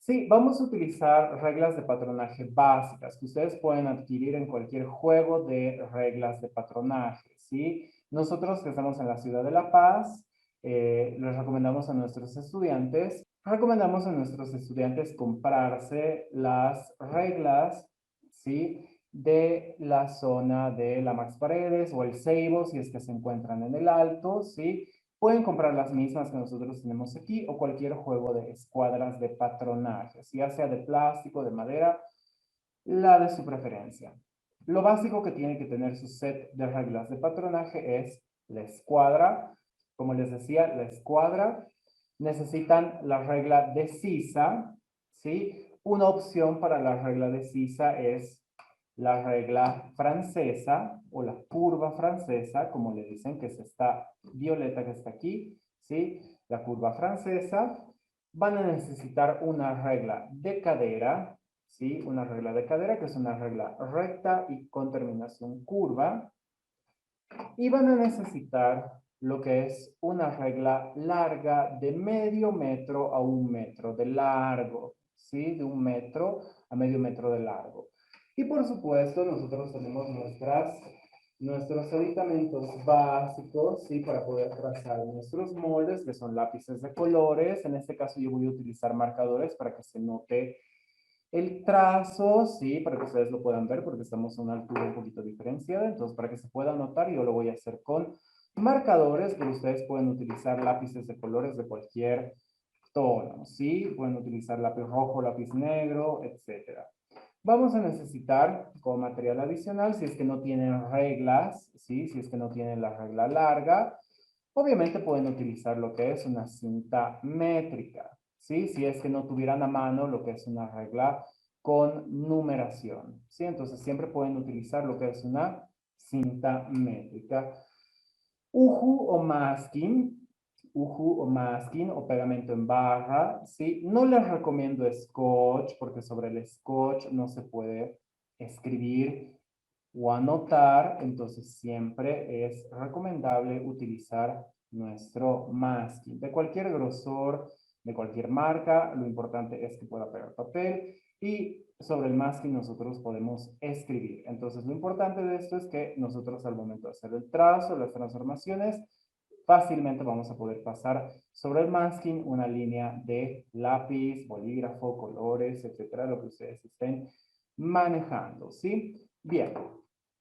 Sí, vamos a utilizar reglas de patronaje básicas que ustedes pueden adquirir en cualquier juego de reglas de patronaje, ¿sí? Nosotros que estamos en la ciudad de La Paz, les recomendamos a nuestros estudiantes comprarse las reglas, ¿sí? De la zona de la Max Paredes o el Seibo, si es que se encuentran en el Alto, ¿sí? Pueden comprar las mismas que nosotros tenemos aquí o cualquier juego de escuadras de patronaje, ya sea de plástico, de madera, la de su preferencia. Lo básico que tiene que tener su set de reglas de patronaje es la escuadra. Como les decía, la escuadra. Necesitan la regla de sisa, ¿sí? Una opción para la regla de sisa es la regla francesa o la curva francesa, como le dicen, que es esta violeta que está aquí, ¿sí? La curva francesa. Van a necesitar una regla de cadera, ¿sí? Una regla de cadera que es una regla recta y con terminación curva. Y van a necesitar lo que es una regla larga de medio metro a 1 metro de largo, ¿sí? De 1 metro a medio metro de largo. Y por supuesto, nosotros tenemos nuestros aditamentos básicos, ¿sí? Para poder trazar nuestros moldes, que son lápices de colores. En este caso yo voy a utilizar marcadores para que se note el trazo, sí, para que ustedes lo puedan ver, porque estamos a una altura un poquito diferenciada. Entonces, para que se pueda notar, yo lo voy a hacer con marcadores, pero ustedes pueden utilizar lápices de colores de cualquier tono, ¿sí? Pueden utilizar lápiz rojo, lápiz negro, etcétera. Vamos a necesitar como material adicional, si es que no tienen reglas, ¿sí? Si es que no tienen la regla larga, obviamente pueden utilizar lo que es una cinta métrica, ¿sí? Si es que no tuvieran a mano lo que es una regla con numeración, ¿sí? Entonces siempre pueden utilizar lo que es una cinta métrica. Uju o masking, o pegamento en barra, ¿sí? No les recomiendo Scotch porque sobre el Scotch no se puede escribir o anotar, entonces siempre es recomendable utilizar nuestro masking de cualquier grosor, de cualquier marca. Lo importante es que pueda pegar papel y sobre el masking nosotros podemos escribir. Entonces lo importante de esto es que nosotros al momento de hacer el trazo, las transformaciones, fácilmente vamos a poder pasar sobre el masking una línea de lápiz, bolígrafo, colores, etcétera, lo que ustedes estén manejando, ¿sí? Bien,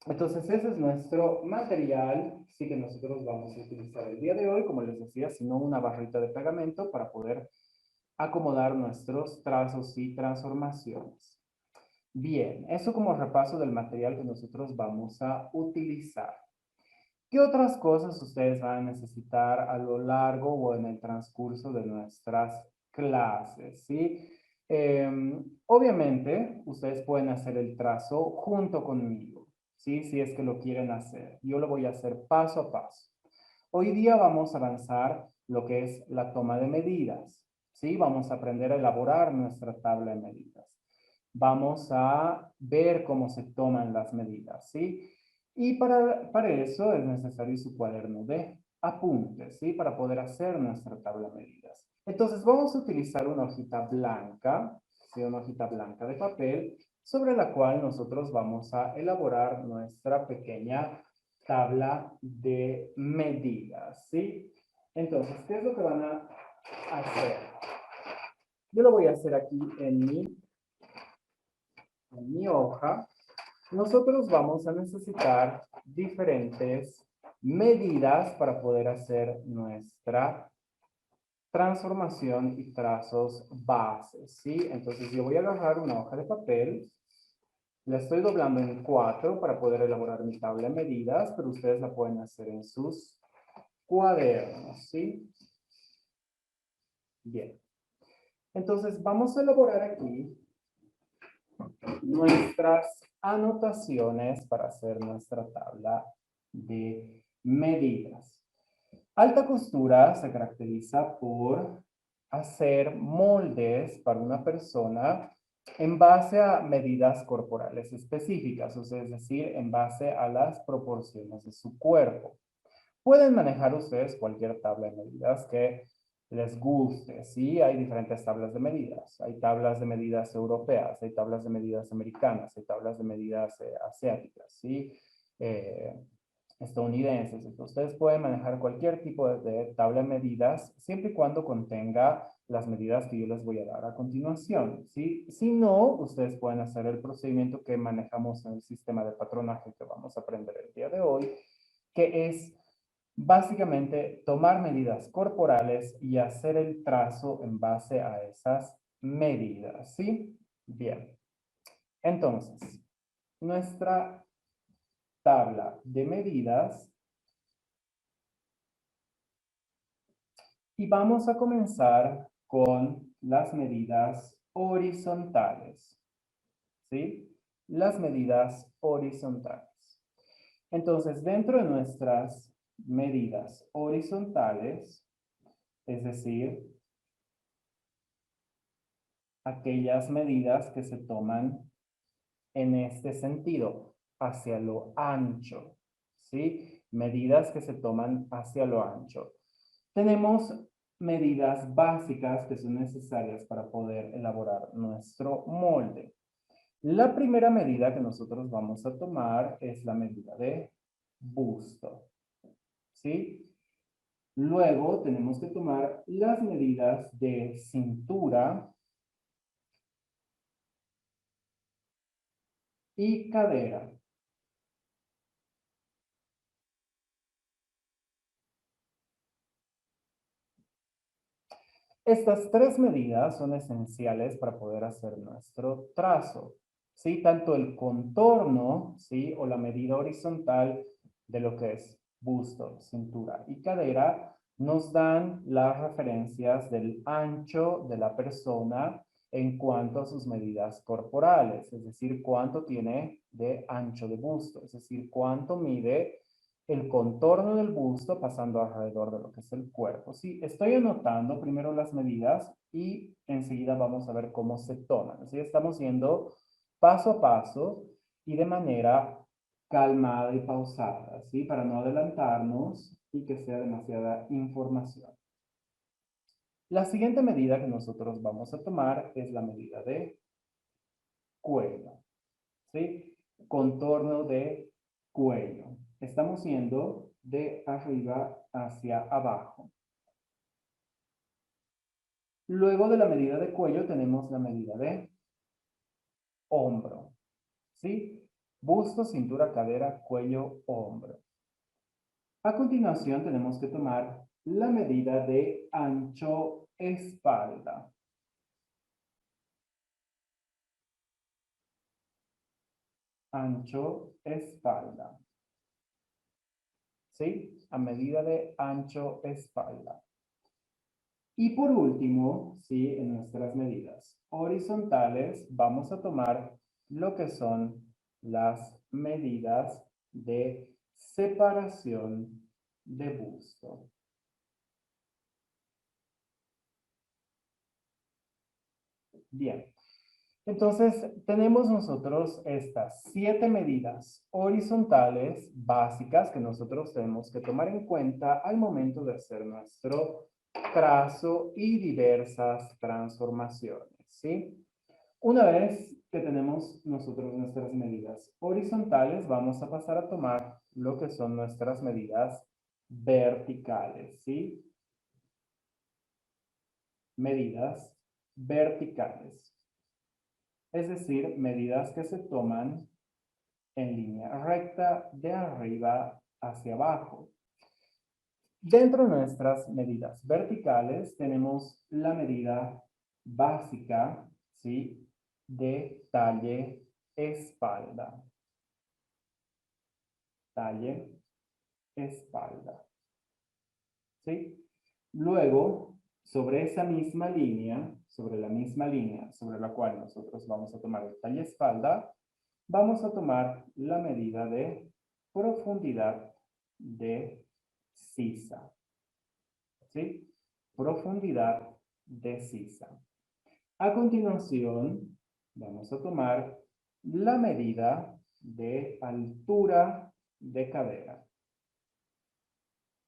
entonces ese es nuestro material, sí, que nosotros vamos a utilizar el día de hoy, como les decía, sino una barrita de pegamento para poder acomodar nuestros trazos y transformaciones. Bien, eso como repaso del material que nosotros vamos a utilizar. ¿Qué otras cosas ustedes van a necesitar a lo largo o en el transcurso de nuestras clases? ¿Sí? Obviamente, ustedes pueden hacer el trazo junto conmigo, ¿sí? Si es que lo quieren hacer. Yo lo voy a hacer paso a paso. Hoy día vamos a avanzar lo que es la toma de medidas, ¿sí? Vamos a aprender a elaborar nuestra tabla de medidas. Vamos a ver cómo se toman las medidas, ¿sí? Y para eso es necesario su cuaderno de apuntes, ¿sí? Para poder hacer nuestra tabla de medidas. Entonces vamos a utilizar una hojita blanca, ¿sí? Una hojita blanca de papel, sobre la cual nosotros vamos a elaborar nuestra pequeña tabla de medidas, ¿sí? Entonces, ¿qué es lo que van a hacer? Yo lo voy a hacer aquí en mi hoja. Nosotros vamos a necesitar diferentes medidas para poder hacer nuestra transformación y trazos bases, ¿sí? Entonces yo voy a agarrar una hoja de papel, la estoy doblando en 4 para poder elaborar mi tabla de medidas, pero ustedes la pueden hacer en sus cuadernos, ¿sí? Bien. Entonces vamos a elaborar aquí nuestras anotaciones para hacer nuestra tabla de medidas. Alta costura se caracteriza por hacer moldes para una persona en base a medidas corporales específicas, o sea, es decir, en base a las proporciones de su cuerpo. Pueden manejar ustedes cualquier tabla de medidas que les guste, ¿sí? Hay diferentes tablas de medidas. Hay tablas de medidas europeas, hay tablas de medidas americanas, hay tablas de medidas asiáticas, ¿sí? Eh, estadounidenses. Entonces, ustedes pueden manejar cualquier tipo de tabla de medidas siempre y cuando contenga las medidas que yo les voy a dar a continuación, ¿sí? Si no, ustedes pueden hacer el procedimiento que manejamos en el sistema de patronaje que vamos a aprender el día de hoy, que es básicamente tomar medidas corporales y hacer el trazo en base a esas medidas, ¿sí? Bien. Entonces, nuestra tabla de medidas y vamos a comenzar con las medidas horizontales, ¿sí? Las medidas horizontales. Entonces, dentro de nuestras medidas horizontales, es decir, aquellas medidas que se toman en este sentido, hacia lo ancho, ¿sí? Medidas que se toman hacia lo ancho. Tenemos medidas básicas que son necesarias para poder elaborar nuestro molde. La primera medida que nosotros vamos a tomar es la medida de busto, ¿sí? Luego tenemos que tomar las medidas de cintura y cadera. Estas tres medidas son esenciales para poder hacer nuestro trazo, ¿sí? Tanto el contorno, ¿sí? O la medida horizontal de lo que es busto, cintura y cadera, nos dan las referencias del ancho de la persona en cuanto a sus medidas corporales, es decir, cuánto tiene de ancho de busto, es decir, cuánto mide el contorno del busto pasando alrededor de lo que es el cuerpo. Sí, estoy anotando primero las medidas y enseguida vamos a ver cómo se toman. Así estamos yendo paso a paso y de manera calmada y pausada, ¿sí? Para no adelantarnos y que sea demasiada información. La siguiente medida que nosotros vamos a tomar es la medida de cuello, ¿sí? Contorno de cuello. Estamos yendo de arriba hacia abajo. Luego de la medida de cuello tenemos la medida de hombro, ¿sí? Busto, cintura, cadera, cuello, hombro. A continuación tenemos que tomar la medida de ancho espalda. Ancho espalda, ¿sí? A medida de ancho espalda. Y por último, ¿sí? En nuestras medidas horizontales vamos a tomar lo que son las medidas de separación de busto. Bien, entonces tenemos nosotros estas 7 medidas horizontales básicas que nosotros tenemos que tomar en cuenta al momento de hacer nuestro trazo y diversas transformaciones, ¿sí? Una vez que tenemos nosotros nuestras medidas horizontales, vamos a pasar a tomar lo que son nuestras medidas verticales, ¿sí? Medidas verticales. Es decir, medidas que se toman en línea recta de arriba hacia abajo. Dentro de nuestras medidas verticales tenemos la medida básica, ¿sí? De talle espalda. Talle espalda, ¿sí? Luego, sobre esa misma línea, sobre la misma línea sobre la cual nosotros vamos a tomar el talle espalda, vamos a tomar la medida de profundidad de sisa, ¿sí? Profundidad de sisa. A continuación, vamos a tomar la medida de altura de cadera.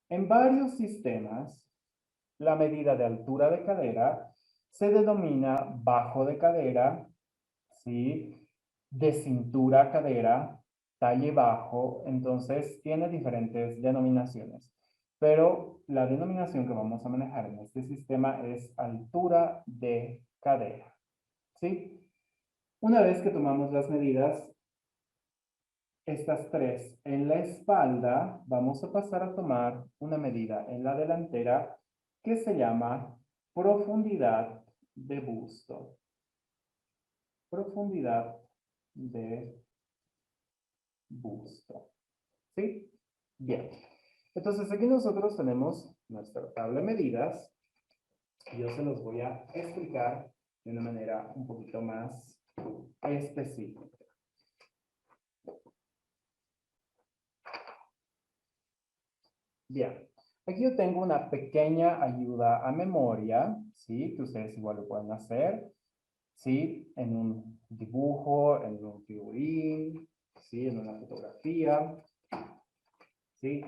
En varios sistemas, La medida de altura de cadera se denomina bajo de cadera, ¿sí? De cintura a cadera, talle bajo, entonces tiene diferentes denominaciones. Pero la denominación que vamos a manejar en este sistema es altura de cadera, ¿sí? Una vez que tomamos las medidas, estas tres en la espalda, vamos a pasar a tomar una medida en la delantera que se llama profundidad de busto. Profundidad de busto. ¿Sí? Bien. Entonces aquí nosotros tenemos nuestra tabla de medidas. Y yo se los voy a explicar de una manera un poquito más específica. Bien. Aquí yo tengo una pequeña ayuda a memoria, ¿sí? Que ustedes igual lo pueden hacer, ¿sí? En un dibujo, en un figurín, ¿sí? En una fotografía, ¿sí?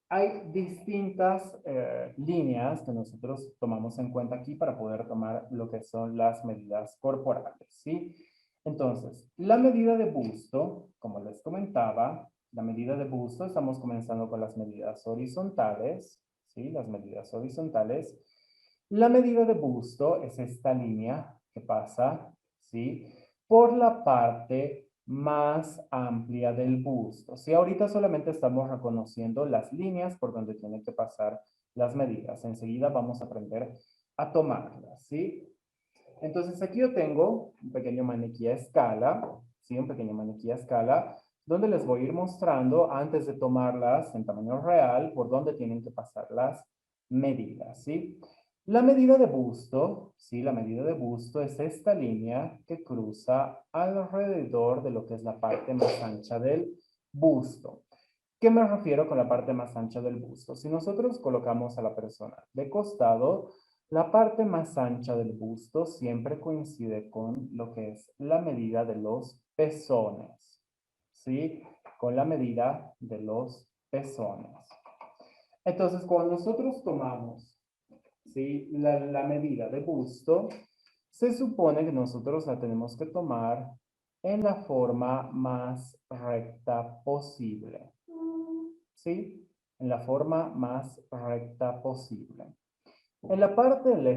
Hay distintas líneas que nosotros tomamos en cuenta aquí para poder tomar lo que son las medidas corporales, ¿sí? Entonces, la medida de busto, como les comentaba, la medida de busto, estamos comenzando con las medidas horizontales, ¿sí? Las medidas horizontales. La medida de busto es esta línea que pasa, ¿sí? Por la parte más amplia del busto. Si ahorita solamente estamos reconociendo las líneas por donde tienen que pasar las medidas. Enseguida vamos a aprender a tomarlas, ¿sí? Entonces aquí yo tengo un pequeño maniquí a escala, ¿sí? Un pequeño maniquí a escala, donde les voy a ir mostrando antes de tomarlas en tamaño real por dónde tienen que pasar las medidas, ¿sí? La medida de busto, ¿sí? La medida de busto es esta línea que cruza alrededor de lo que es la parte más ancha del busto. ¿Qué me refiero con la parte más ancha del busto? Si nosotros colocamos a la persona de costado, la parte más ancha del busto siempre coincide con lo que es la medida de los pezones, ¿sí? Con la medida de los pezones. Entonces, cuando nosotros tomamos, ¿sí? La medida de busto, se supone que nosotros la tenemos que tomar en la forma más recta posible, ¿sí? En la forma más recta posible. En la parte de la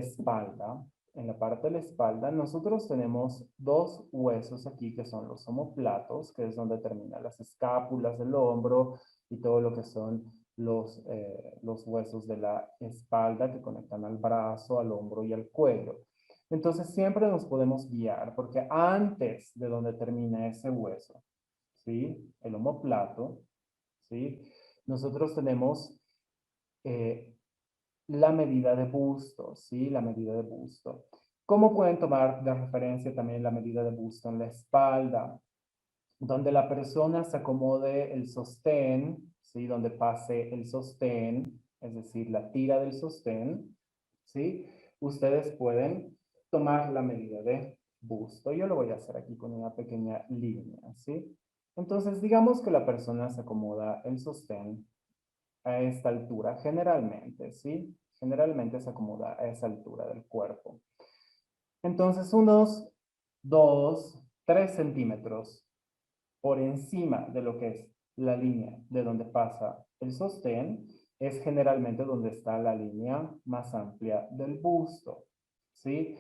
espalda, nosotros tenemos dos huesos aquí que son los omóplatos, que es donde terminan las escápulas del hombro y todo lo que son los huesos de la espalda que conectan al brazo, al hombro y al cuello. Entonces siempre nos podemos guiar porque antes de donde termina ese hueso, ¿sí? El omóplato, ¿sí? Nosotros tenemos eh, la medida de busto, ¿sí? La medida de busto. ¿Cómo pueden tomar de referencia también la medida de busto en la espalda? Donde la persona se acomode el sostén, ¿sí? Donde pase el sostén, es decir, la tira del sostén, ¿sí? Ustedes pueden tomar la medida de busto. Yo lo voy a hacer aquí con una pequeña línea, ¿sí? Entonces, digamos que la persona se acomoda el sostén a esta altura, generalmente, ¿sí? Generalmente se acomoda a esa altura del cuerpo. Entonces, unos 2, 3 centímetros por encima de lo que es la línea de donde pasa el sostén, es generalmente donde está la línea más amplia del busto, ¿sí?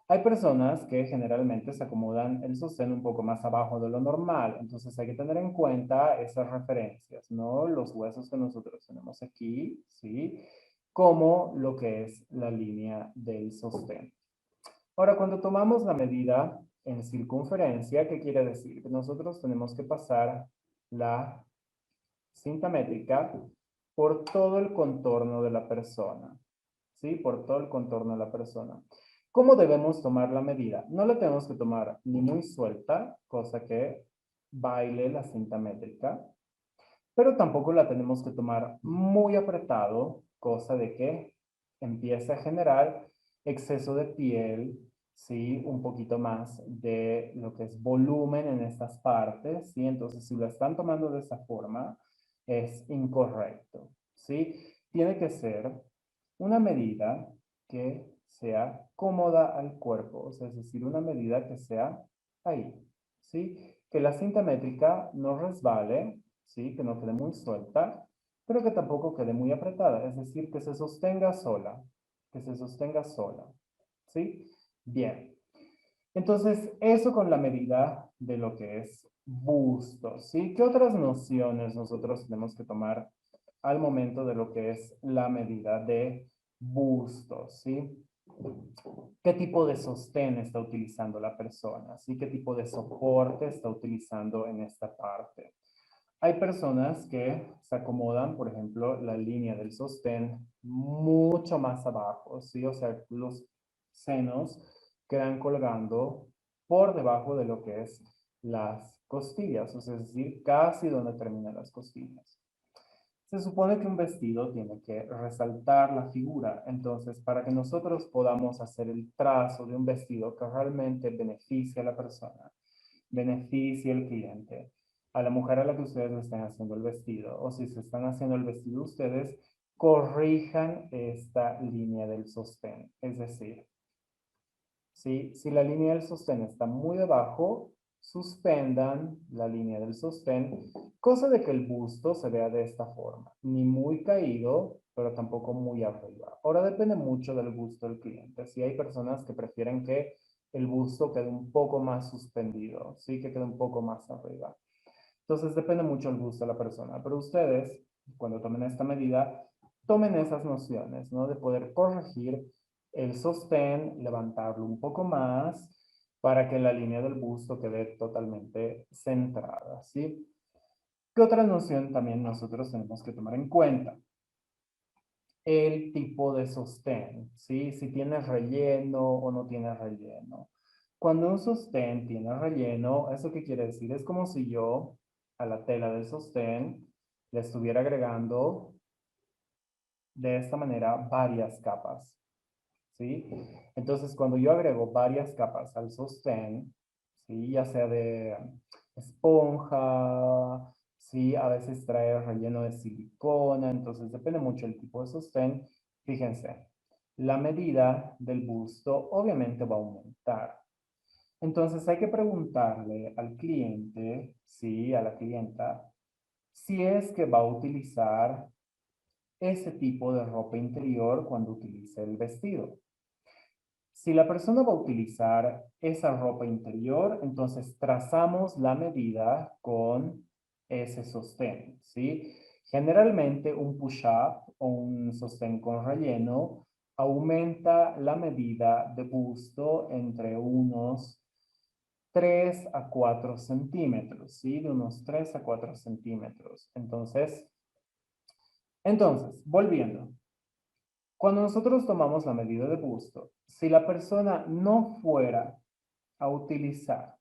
Hay personas que generalmente se acomodan el sostén un poco más abajo de lo normal, entonces hay que tener en cuenta esas referencias, ¿no? Los huesos que nosotros tenemos aquí, ¿sí? Como lo que es la línea del sostén. Ahora, cuando tomamos la medida en circunferencia, ¿qué quiere decir? Que nosotros tenemos que pasar la cinta métrica por todo el contorno de la persona, ¿sí? Por todo el contorno de la persona. ¿Cómo debemos tomar la medida? No la tenemos que tomar ni muy suelta, cosa que baile la cinta métrica, pero tampoco la tenemos que tomar muy apretado, cosa de que empiece a generar exceso de piel, ¿sí? Un poquito más de lo que es volumen en estas partes, ¿sí? Entonces, si lo están tomando de esa forma, es incorrecto, ¿sí? Tiene que ser una medida que sea cómoda al cuerpo, o sea, es decir, una medida que sea ahí, ¿sí? Que la cinta métrica no resbale, ¿sí? Que no quede muy suelta, pero que tampoco quede muy apretada, es decir, que se sostenga sola, que se sostenga sola, ¿sí? Bien. Entonces, eso con la medida de lo que es busto, ¿sí? ¿Qué otras nociones nosotros tenemos que tomar al momento de lo que es la medida de busto, ¿sí? ¿Qué tipo de sostén está utilizando la persona? ¿Sí? ¿Qué tipo de soporte está utilizando en esta parte? Hay personas que se acomodan, por ejemplo, la línea del sostén mucho más abajo, ¿sí? O sea, los senos quedan colgando por debajo de lo que es las costillas, o sea, es decir, casi donde terminan las costillas. Se supone que un vestido tiene que resaltar la figura, entonces para que nosotros podamos hacer el trazo de un vestido que realmente beneficie a la persona, beneficie al cliente, a la mujer a la que ustedes le estén haciendo el vestido, o si se están haciendo el vestido ustedes, corrijan esta línea del sostén. Es decir, si la línea del sostén está muy debajo, suspendan la línea del sostén, cosa de que el busto se vea de esta forma, ni muy caído, pero tampoco muy arriba. Ahora depende mucho del gusto del cliente. Si hay personas que prefieren que el busto quede un poco más suspendido, sí, que quede un poco más arriba. Entonces depende mucho del gusto de la persona, pero ustedes, cuando tomen esta medida, tomen esas nociones, ¿no? De poder corregir el sostén, levantarlo un poco más para que la línea del busto quede totalmente centrada, ¿sí? ¿Qué otra noción también nosotros tenemos que tomar en cuenta? El tipo de sostén, ¿sí? Si tiene relleno o no tiene relleno. Cuando un sostén tiene relleno, ¿eso qué quiere decir? Es como si yo a la tela del sostén le estuviera agregando de esta manera varias capas, ¿sí? Entonces, cuando yo agrego varias capas al sostén, ¿sí? Ya sea de esponja, ¿sí? A veces trae relleno de silicona, entonces depende mucho del tipo de sostén. Fíjense, la medida del busto obviamente va a aumentar. Entonces hay que preguntarle al cliente, sí, a la clienta, si es que va a utilizar ese tipo de ropa interior cuando utilice el vestido. Si la persona va a utilizar esa ropa interior, entonces trazamos la medida con ese sostén, ¿sí? Generalmente un push-up o un sostén con relleno aumenta la medida de busto entre unos 3 a 4 centímetros, ¿sí? De unos 3 a 4 centímetros. Entonces, volviendo. Cuando nosotros tomamos la medida de busto, si la persona no fuera a utilizar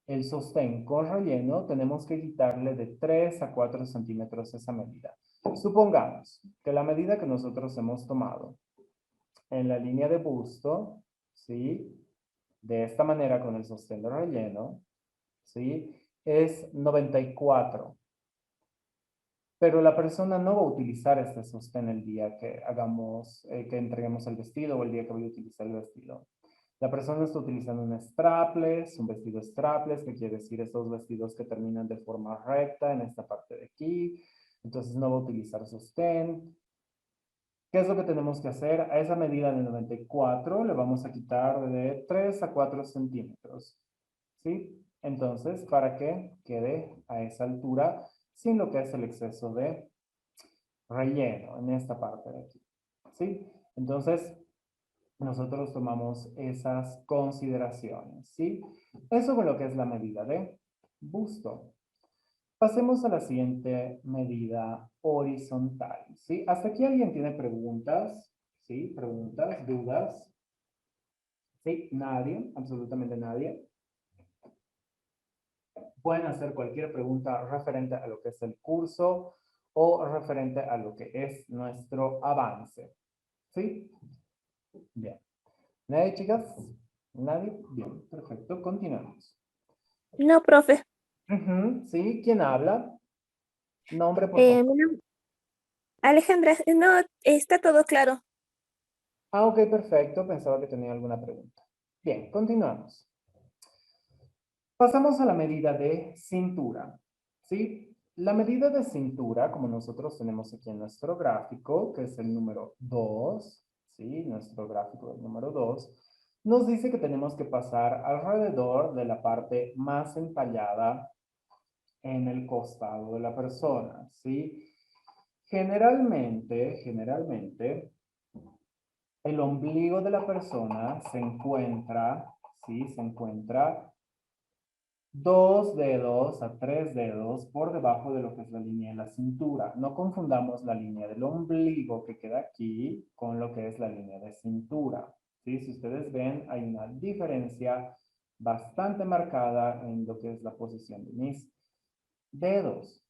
el sostén con relleno, tenemos que quitarle de 3 a 4 centímetros esa medida. Supongamos que la medida que nosotros hemos tomado en la línea de busto, ¿sí? De esta manera con el sostén de relleno, ¿sí? Es 94. Pero la persona no va a utilizar este sostén el día que hagamos, que entreguemos el vestido o el día que voy a utilizar el vestido. La persona está utilizando un vestido strapless, que quiere decir estos vestidos que terminan de forma recta en esta parte de aquí. Entonces no va a utilizar sostén. ¿Qué es lo que tenemos que hacer? A esa medida de 94 le vamos a quitar de 3 a 4 centímetros. ¿Sí? Entonces, para que quede a esa altura sin lo que es el exceso de relleno en esta parte de aquí. ¿Sí? Entonces, nosotros tomamos esas consideraciones. ¿Sí? Eso es lo que es la medida de busto. Pasemos a la siguiente medida horizontal. ¿Sí? ¿Hasta aquí alguien tiene preguntas? ¿Sí? ¿Preguntas? ¿Dudas? ¿Sí? Nadie, absolutamente nadie. Pueden hacer cualquier pregunta referente a lo que es el curso o referente a lo que es nuestro avance. ¿Sí? Bien. ¿Nadie, chicas? ¿Nadie? Bien, perfecto. Continuamos. No, profe. ¿Sí? ¿Quién habla? Nombre, por favor. Mi Alejandra, no, está todo claro. Ah, ok, perfecto. Pensaba que tenía alguna pregunta. Bien, continuamos. Pasamos a la medida de cintura, ¿sí? La medida de cintura, como nosotros tenemos aquí en nuestro gráfico, que es el número 2, ¿sí? Nuestro gráfico del número 2, nos dice que tenemos que pasar alrededor de la parte más entallada en el costado de la persona, ¿sí? Generalmente, el ombligo de la persona se encuentra, ¿sí? Se encuentra 2 dedos a 3 dedos por debajo de lo que es la línea de la cintura. No confundamos la línea del ombligo que queda aquí con lo que es la línea de cintura, ¿sí? Si ustedes ven, hay una diferencia bastante marcada en lo que es la posición de mis dedos.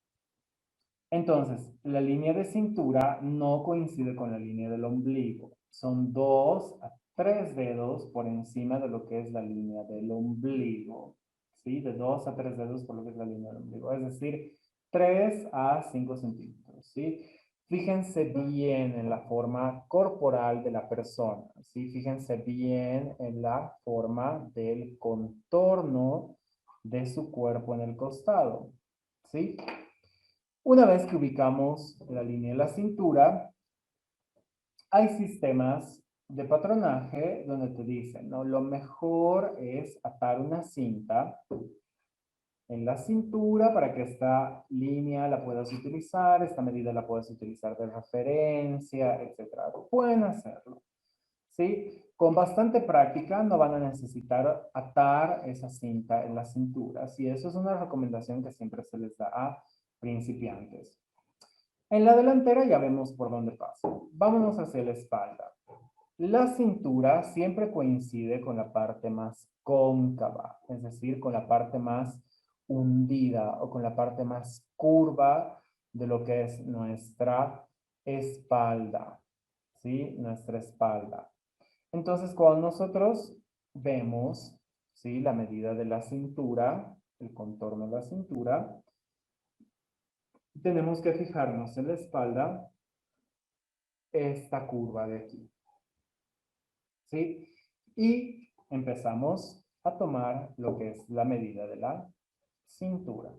Entonces, la línea de cintura no coincide con la línea del ombligo. Son 2 a 3 dedos por encima de lo que es la línea del ombligo. ¿Sí? De 2 a 3 dedos por lo que es la línea del ombligo. Es decir, 3 a 5 centímetros. ¿Sí? Fíjense bien en la forma corporal de la persona. ¿Sí? Fíjense bien en la forma del contorno de su cuerpo en el costado. ¿Sí? Una vez que ubicamos la línea de la cintura, hay sistemas de patronaje donde te dicen, ¿no? Lo mejor es atar una cinta en la cintura para que esta línea la puedas utilizar, esta medida la puedas utilizar de referencia, etcétera. Pueden hacerlo, ¿sí? Con bastante práctica no van a necesitar atar esa cinta en la cintura, ¿sí? Eso es una recomendación que siempre se les da a principiantes. En la delantera ya vemos por dónde pasa. Vámonos hacia la espalda. La cintura siempre coincide con la parte más cóncava, es decir, con la parte más hundida o con la parte más curva de lo que es nuestra espalda, ¿sí? Nuestra espalda. Entonces, cuando nosotros vemos, ¿sí? La medida de la cintura, el contorno de la cintura, tenemos que fijarnos en la espalda esta curva de aquí, ¿sí? Y empezamos a tomar lo que es la medida de la cintura.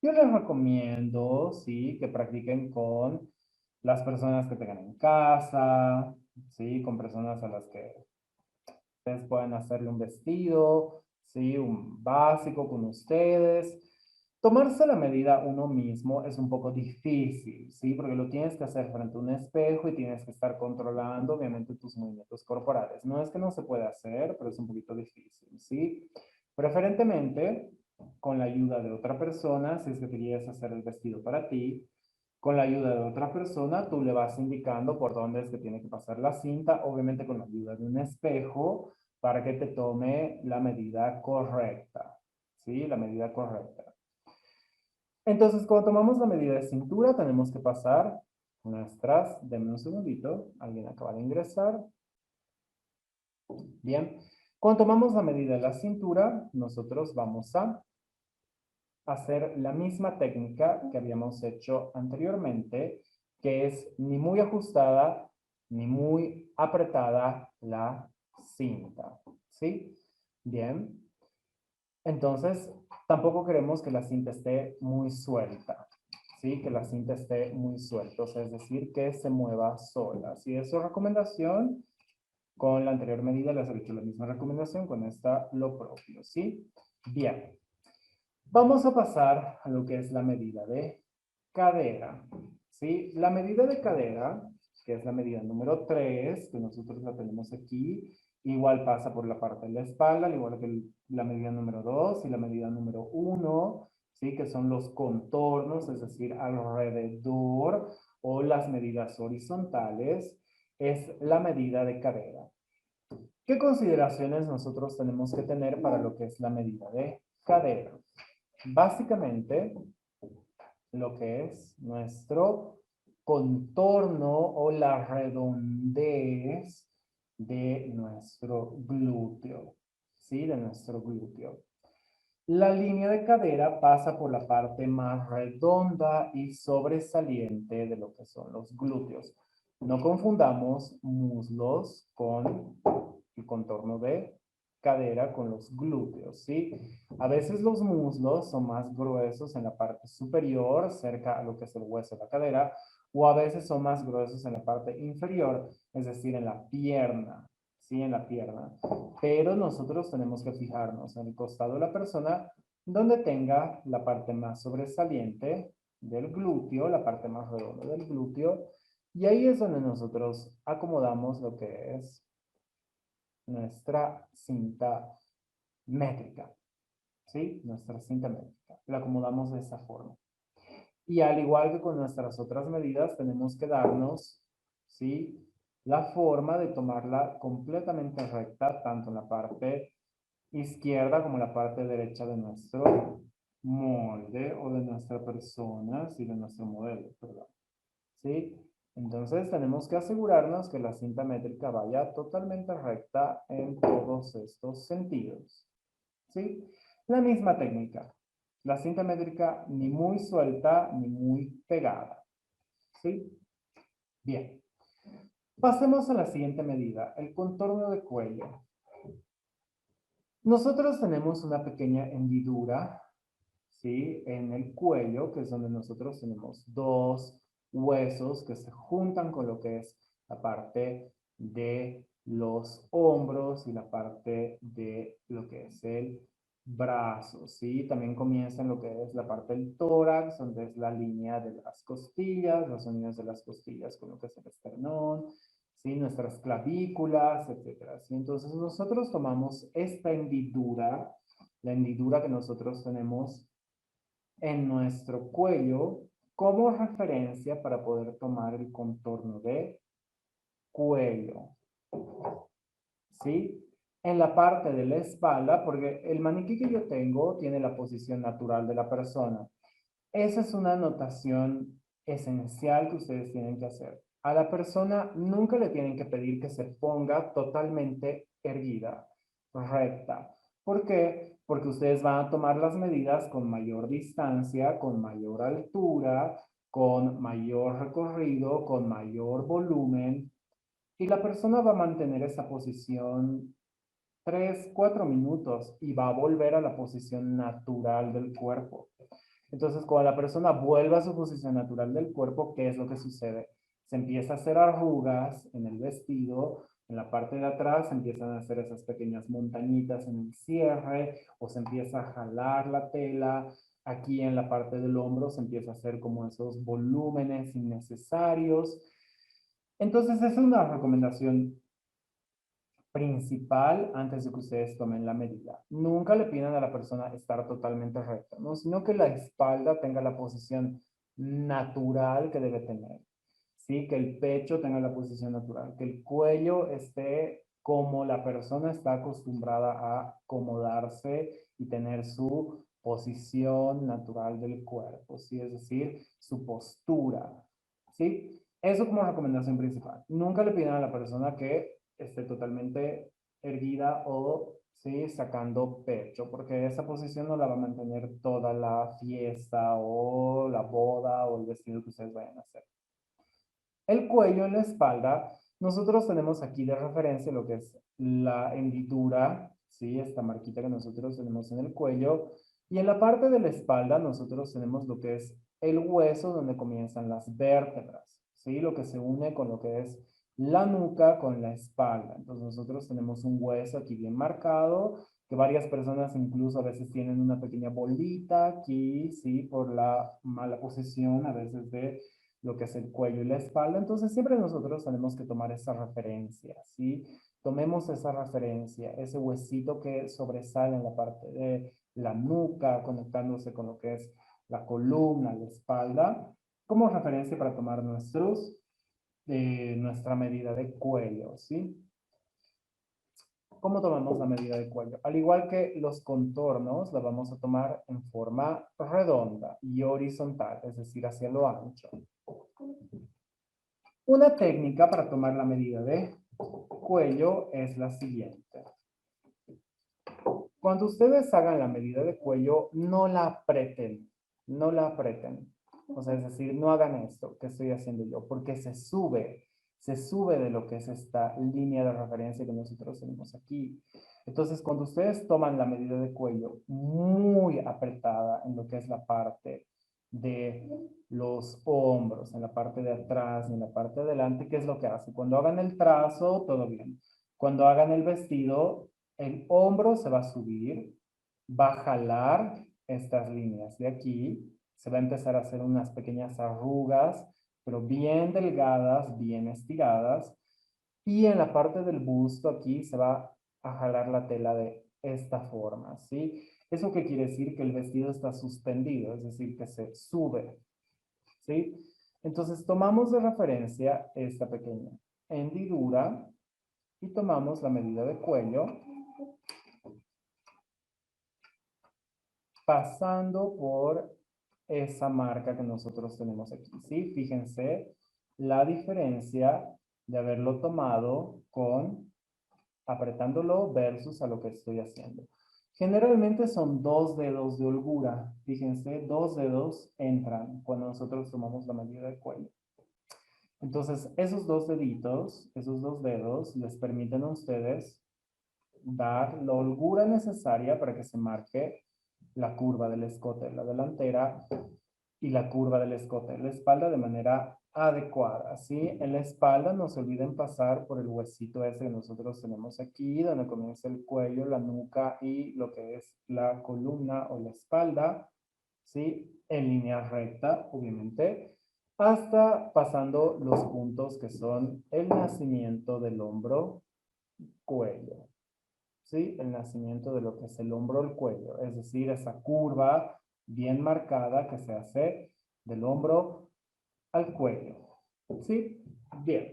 Yo les recomiendo, sí, que practiquen con las personas que tengan en casa, sí, con personas a las que ustedes pueden hacerle un vestido, sí, un básico con ustedes. Tomarse la medida uno mismo es un poco difícil, ¿sí? Porque lo tienes que hacer frente a un espejo y tienes que estar controlando, obviamente, tus movimientos corporales. No es que no se pueda hacer, pero es un poquito difícil, ¿sí? Preferentemente, con la ayuda de otra persona, si es que querías hacer el vestido para ti, con la ayuda de otra persona, tú le vas indicando por dónde es que tiene que pasar la cinta, obviamente con la ayuda de un espejo, para que te tome la medida correcta, ¿sí? La medida correcta. Entonces, cuando tomamos la medida de cintura, tenemos que pasar nuestras, denme un segundito, alguien acaba de ingresar. Bien, cuando tomamos la medida de la cintura, nosotros vamos a hacer la misma técnica que habíamos hecho anteriormente, que es ni muy ajustada ni muy apretada la cinta, ¿sí? Bien, entonces tampoco queremos que la cinta esté muy suelta, ¿sí? Que la cinta esté muy suelta, o sea, es decir, que se mueva sola. Si es su recomendación, con la anterior medida les he hecho la misma recomendación, con esta lo propio, ¿sí? Bien. Vamos a pasar a lo que es la medida de cadera, ¿sí? La medida de cadera, que es la medida número 3, que nosotros la tenemos aquí, igual pasa por la parte de la espalda, al igual que la medida número 2 y la medida número 1, ¿sí? Que son los contornos, es decir, alrededor, o las medidas horizontales, es la medida de cadera. ¿Qué consideraciones nosotros tenemos que tener para lo que es la medida de cadera? Básicamente, lo que es nuestro contorno o la redondez de nuestro glúteo, ¿sí? De nuestro glúteo. La línea de cadera pasa por la parte más redonda y sobresaliente de lo que son los glúteos. No confundamos muslos con el contorno de cadera con los glúteos, ¿sí? A veces los muslos son más gruesos en la parte superior, cerca a lo que es el hueso de la cadera, o a veces son más gruesos en la parte inferior, es decir, en la pierna, ¿sí? En la pierna. Pero nosotros tenemos que fijarnos en el costado de la persona donde tenga la parte más sobresaliente del glúteo, la parte más redonda del glúteo, y ahí es donde nosotros acomodamos lo que es nuestra cinta métrica, ¿sí? Nuestra cinta métrica. La acomodamos de esa forma. Y al igual que con nuestras otras medidas, tenemos que darnos, ¿sí? La forma de tomarla completamente recta, tanto en la parte izquierda como en la parte derecha de nuestro molde o de nuestra persona, sí, de nuestro modelo, perdón. ¿Sí? Entonces tenemos que asegurarnos que la cinta métrica vaya totalmente recta en todos estos sentidos. ¿Sí? La misma técnica. La cinta métrica ni muy suelta ni muy pegada. ¿Sí? Bien. Pasemos a la siguiente medida, el contorno de cuello. Nosotros tenemos una pequeña hendidura, ¿sí? En el cuello, que es donde nosotros tenemos dos huesos que se juntan con lo que es la parte de los hombros y la parte de lo que es el brazo, ¿sí? También comienza en lo que es la parte del tórax, donde es la línea de las costillas, las uniones de las costillas con lo que es el esternón, ¿sí? Nuestras clavículas, etcétera, ¿sí? Entonces nosotros tomamos esta hendidura, la hendidura que nosotros tenemos en nuestro cuello como referencia para poder tomar el contorno de cuello. ¿Sí? En la parte de la espalda, porque el maniquí que yo tengo tiene la posición natural de la persona. Esa es una anotación esencial que ustedes tienen que hacer. A la persona nunca le tienen que pedir que se ponga totalmente erguida, recta. ¿Por qué? Porque ustedes van a tomar las medidas con mayor distancia, con mayor altura, con mayor recorrido, con mayor volumen. Y la persona va a mantener esa posición 3, 4 minutos y va a volver a la posición natural del cuerpo. Entonces, cuando la persona vuelve a su posición natural del cuerpo, ¿qué es lo que sucede? Se empieza a hacer arrugas en el vestido, en la parte de atrás se empiezan a hacer esas pequeñas montañitas en el cierre, o se empieza a jalar la tela. Aquí en la parte del hombro se empieza a hacer como esos volúmenes innecesarios. Entonces, esa es una recomendación principal antes de que ustedes tomen la medida. Nunca le pidan a la persona estar totalmente recta, ¿no? Sino que la espalda tenga la posición natural que debe tener, ¿sí? Que el pecho tenga la posición natural, que el cuello esté como la persona está acostumbrada a acomodarse y tener su posición natural del cuerpo, ¿sí? Es decir, su postura, ¿sí? Eso como recomendación principal. Nunca le pidan a la persona que esté totalmente erguida o, ¿sí? Sacando pecho, porque esa posición no la va a mantener toda la fiesta o la boda o el vestido que ustedes vayan a hacer. El cuello en la espalda, nosotros tenemos aquí de referencia lo que es la hendidura, ¿sí? Esta marquita que nosotros tenemos en el cuello. Y en la parte de la espalda nosotros tenemos lo que es el hueso donde comienzan las vértebras, ¿sí? Lo que se une con lo que es la nuca con la espalda. Entonces nosotros tenemos un hueso aquí bien marcado, que varias personas incluso a veces tienen una pequeña bolita aquí, ¿sí? Por la mala posición a veces de lo que es el cuello y la espalda. Entonces siempre nosotros tenemos que tomar esa referencia, ¿sí? Tomemos esa referencia, ese huesito que sobresale en la parte de la nuca, conectándose con lo que es la columna, la espalda, como referencia para tomar nuestra medida de cuello, ¿sí? ¿Cómo tomamos la medida de cuello? Al igual que los contornos, la vamos a tomar en forma redonda y horizontal, es decir, hacia lo ancho. Una técnica para tomar la medida de cuello es la siguiente. Cuando ustedes hagan la medida de cuello, no la aprieten, no la aprieten. O sea, es decir, no hagan esto que estoy haciendo yo, porque se sube, se sube de lo que es esta línea de referencia que nosotros tenemos aquí. Entonces, cuando ustedes toman la medida de cuello muy apretada en lo que es la parte de los hombros, en la parte de atrás, en la parte de adelante, ¿qué es lo que hace? Cuando hagan el trazo, todo bien. Cuando hagan el vestido, el hombro se va a subir, va a jalar estas líneas de aquí, se va a empezar a hacer unas pequeñas arrugas, pero bien delgadas, bien estiradas, y en la parte del busto aquí se va a jalar la tela de esta forma, ¿sí? ¿Eso qué quiere decir? Que el vestido está suspendido, es decir, que se sube, ¿sí? Entonces tomamos de referencia esta pequeña hendidura y tomamos la medida de cuello, pasando por esa marca que nosotros tenemos aquí, ¿sí? Fíjense la diferencia de haberlo tomado con apretándolo versus a lo que estoy haciendo. Generalmente son 2 dedos de holgura. Fíjense, 2 dedos entran cuando nosotros tomamos la medida de cuello. Entonces, esos 2 deditos, esos 2 dedos, les permiten a ustedes dar la holgura necesaria para que se marque la curva del escote de la delantera y la curva del escote de la espalda de manera adecuada, ¿sí? En la espalda no se olviden pasar por el huesito ese que nosotros tenemos aquí, donde comienza el cuello, la nuca y lo que es la columna o la espalda, ¿sí? En línea recta, obviamente, hasta pasando los puntos que son el nacimiento del hombro, cuello, ¿sí? El nacimiento de lo que es el hombro, el cuello, es decir, esa curva bien marcada que se hace del hombro al cuello, ¿sí? Bien.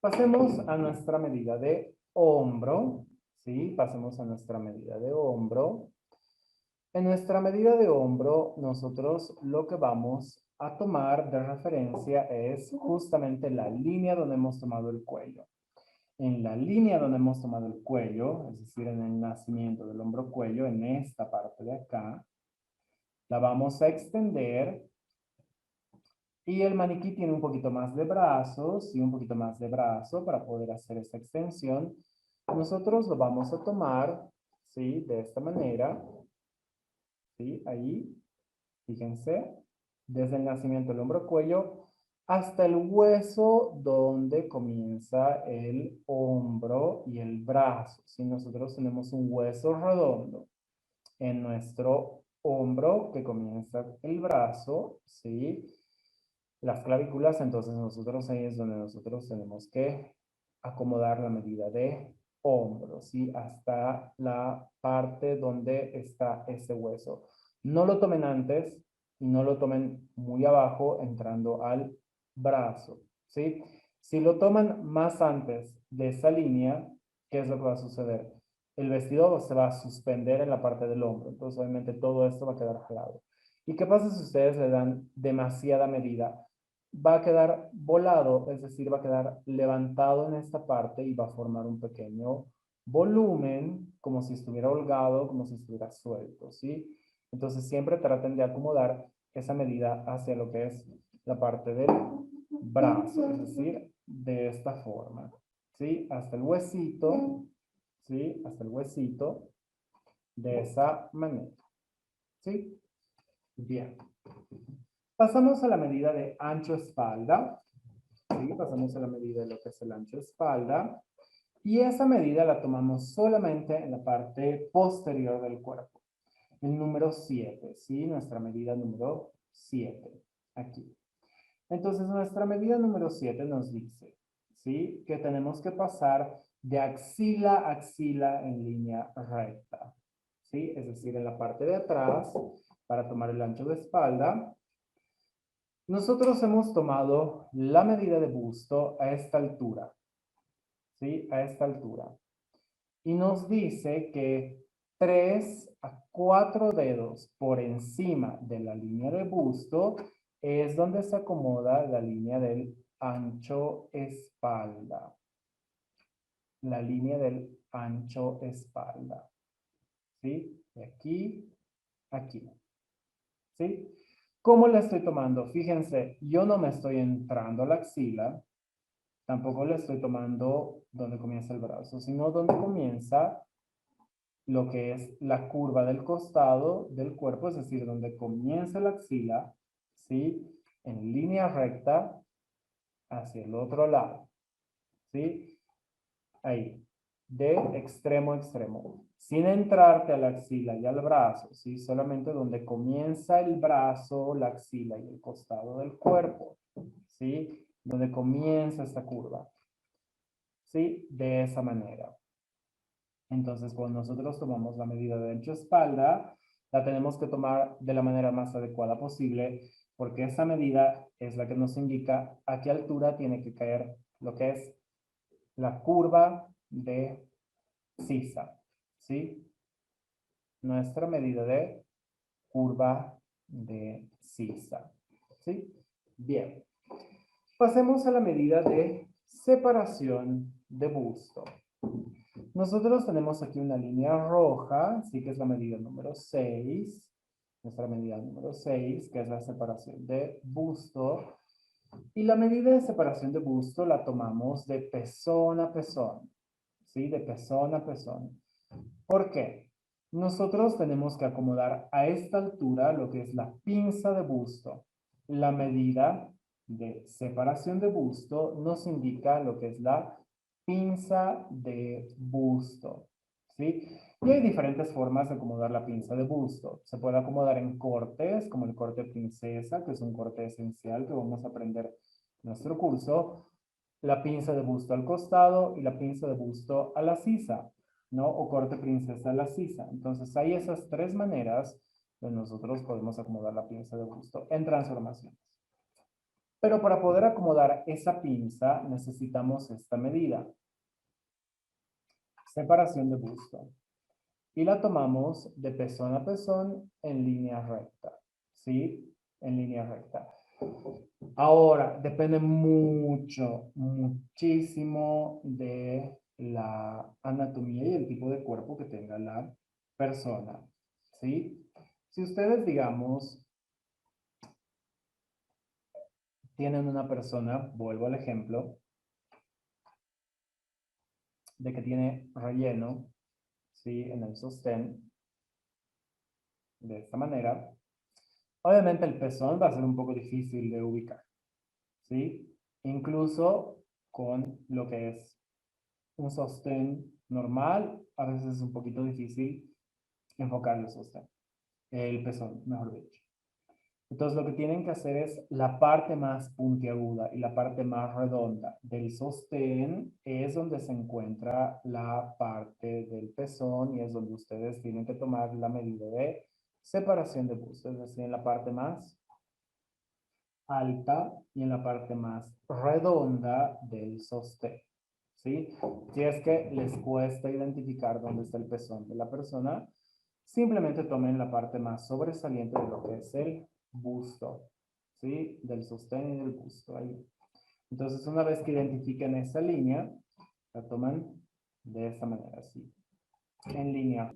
Pasemos a nuestra medida de hombro, ¿sí? Pasemos a nuestra medida de hombro. En nuestra medida de hombro, nosotros lo que vamos a tomar de referencia es justamente la línea donde hemos tomado el cuello. En la línea donde hemos tomado el cuello, es decir, en el nacimiento del hombro-cuello, en esta parte de acá, la vamos a extender y el maniquí tiene un poquito más de brazos y un poquito más de brazo para poder hacer esta extensión. Nosotros lo vamos a tomar, ¿sí? De esta manera, ¿sí? Ahí, fíjense, desde el nacimiento del hombro-cuello hasta el hueso donde comienza el hombro y el brazo. Si nosotros tenemos un hueso redondo en nuestro hombro que comienza el brazo, ¿sí? Las clavículas, entonces nosotros ahí es donde nosotros tenemos que acomodar la medida de hombro, ¿sí? Hasta la parte donde está ese hueso. No lo tomen antes y no lo tomen muy abajo entrando al brazo, ¿sí? Si lo toman más antes de esa línea, ¿qué es lo que va a suceder? El vestido se va a suspender en la parte del hombro, entonces obviamente todo esto va a quedar jalado. ¿Y qué pasa si ustedes le dan demasiada medida? Va a quedar volado, es decir, va a quedar levantado en esta parte y va a formar un pequeño volumen, como si estuviera holgado, como si estuviera suelto, ¿sí? Entonces siempre traten de acomodar esa medida hacia lo que es la parte del brazo, es decir, de esta forma, ¿sí? Hasta el huesito, ¿sí? Hasta el huesito, de esa manera, ¿sí? Bien. Pasamos a la medida de ancho espalda, ¿sí? Pasamos a la medida de lo que es el ancho espalda. Y esa medida la tomamos solamente en la parte posterior del cuerpo. El número 7, ¿sí? Nuestra medida número 7, aquí. Entonces, nuestra medida número 7 nos dice, ¿sí? Que tenemos que pasar de axila a axila en línea recta, ¿sí? Es decir, en la parte de atrás, para tomar el ancho de espalda, nosotros hemos tomado la medida de busto a esta altura, ¿sí? A esta altura. Y nos dice que 3 a 4 dedos por encima de la línea de busto es donde se acomoda la línea del ancho espalda. La línea del ancho espalda. ¿Sí? De aquí, aquí. ¿Sí? ¿Cómo la estoy tomando? Fíjense, yo no me estoy entrando a la axila, Tampoco le estoy tomando donde comienza el brazo, sino donde comienza lo que es la curva del costado del cuerpo, es decir, donde comienza la axila, ¿sí? En línea recta hacia el otro lado, ¿sí? Ahí, de extremo a extremo, sin entrarte a la axila y al brazo, ¿sí? Solamente donde comienza el brazo, la axila y el costado del cuerpo, ¿sí? Donde comienza esta curva, ¿sí? De esa manera. Entonces, cuando nosotros tomamos la medida de ancho-espalda, la tenemos que tomar de la manera más adecuada posible, porque esa medida es la que nos indica a qué altura tiene que caer lo que es la curva de sisa, ¿sí? Nuestra medida de curva de sisa, ¿sí? Bien. Pasemos a la medida de separación de busto. Nosotros tenemos aquí una línea roja, sí que es la medida número 6, nuestra medida número 6, que es la separación de busto. Y la medida de separación de busto la tomamos de pezón a pezón, ¿sí? De pezón a pezón. ¿Por qué? Nosotros tenemos que acomodar a esta altura lo que es la pinza de busto. La medida de separación de busto nos indica lo que es la pinza de busto, ¿sí? Y hay diferentes formas de acomodar la pinza de busto. Se puede acomodar en cortes, como el corte princesa, que es un corte esencial que vamos a aprender en nuestro curso. La pinza de busto al costado y la pinza de busto a la sisa, ¿no? O corte princesa a la sisa. Entonces hay esas tres maneras de nosotros podemos acomodar la pinza de busto en transformaciones. Pero para poder acomodar esa pinza necesitamos esta medida. Separación de busto. Y la tomamos de pezón a pezón en línea recta. ¿Sí? En línea recta. Ahora, depende mucho, muchísimo de la anatomía y el tipo de cuerpo que tenga la persona. ¿Sí? Si ustedes, digamos, tienen una persona, vuelvo al ejemplo, de que tiene relleno, ¿sí? En el sostén, de esta manera, obviamente el pezón va a ser un poco difícil de ubicar, ¿sí? Incluso con lo que es un sostén normal, a veces es un poquito difícil enfocar el sostén, el pezón, mejor dicho. Entonces lo que tienen que hacer es la parte más puntiaguda y la parte más redonda del sostén es donde se encuentra la parte del pezón y es donde ustedes tienen que tomar la medida de separación de busto, es decir, en la parte más alta y en la parte más redonda del sostén. ¿Sí? Si es que les cuesta identificar dónde está el pezón de la persona, simplemente tomen la parte más sobresaliente de lo que es el busto, ¿sí? Del sostén y del busto ahí. Entonces, una vez que identifiquen esa línea, la toman de esta manera, así, en línea.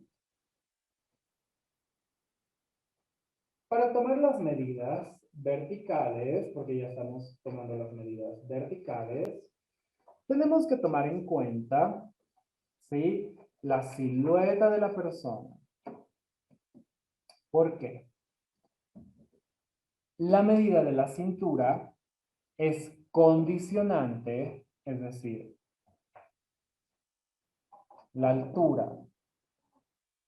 Para tomar las medidas verticales, porque ya estamos tomando las medidas verticales, tenemos que tomar en cuenta, ¿sí? La silueta de la persona. ¿Por qué? La medida de la cintura es condicionante, es decir, la altura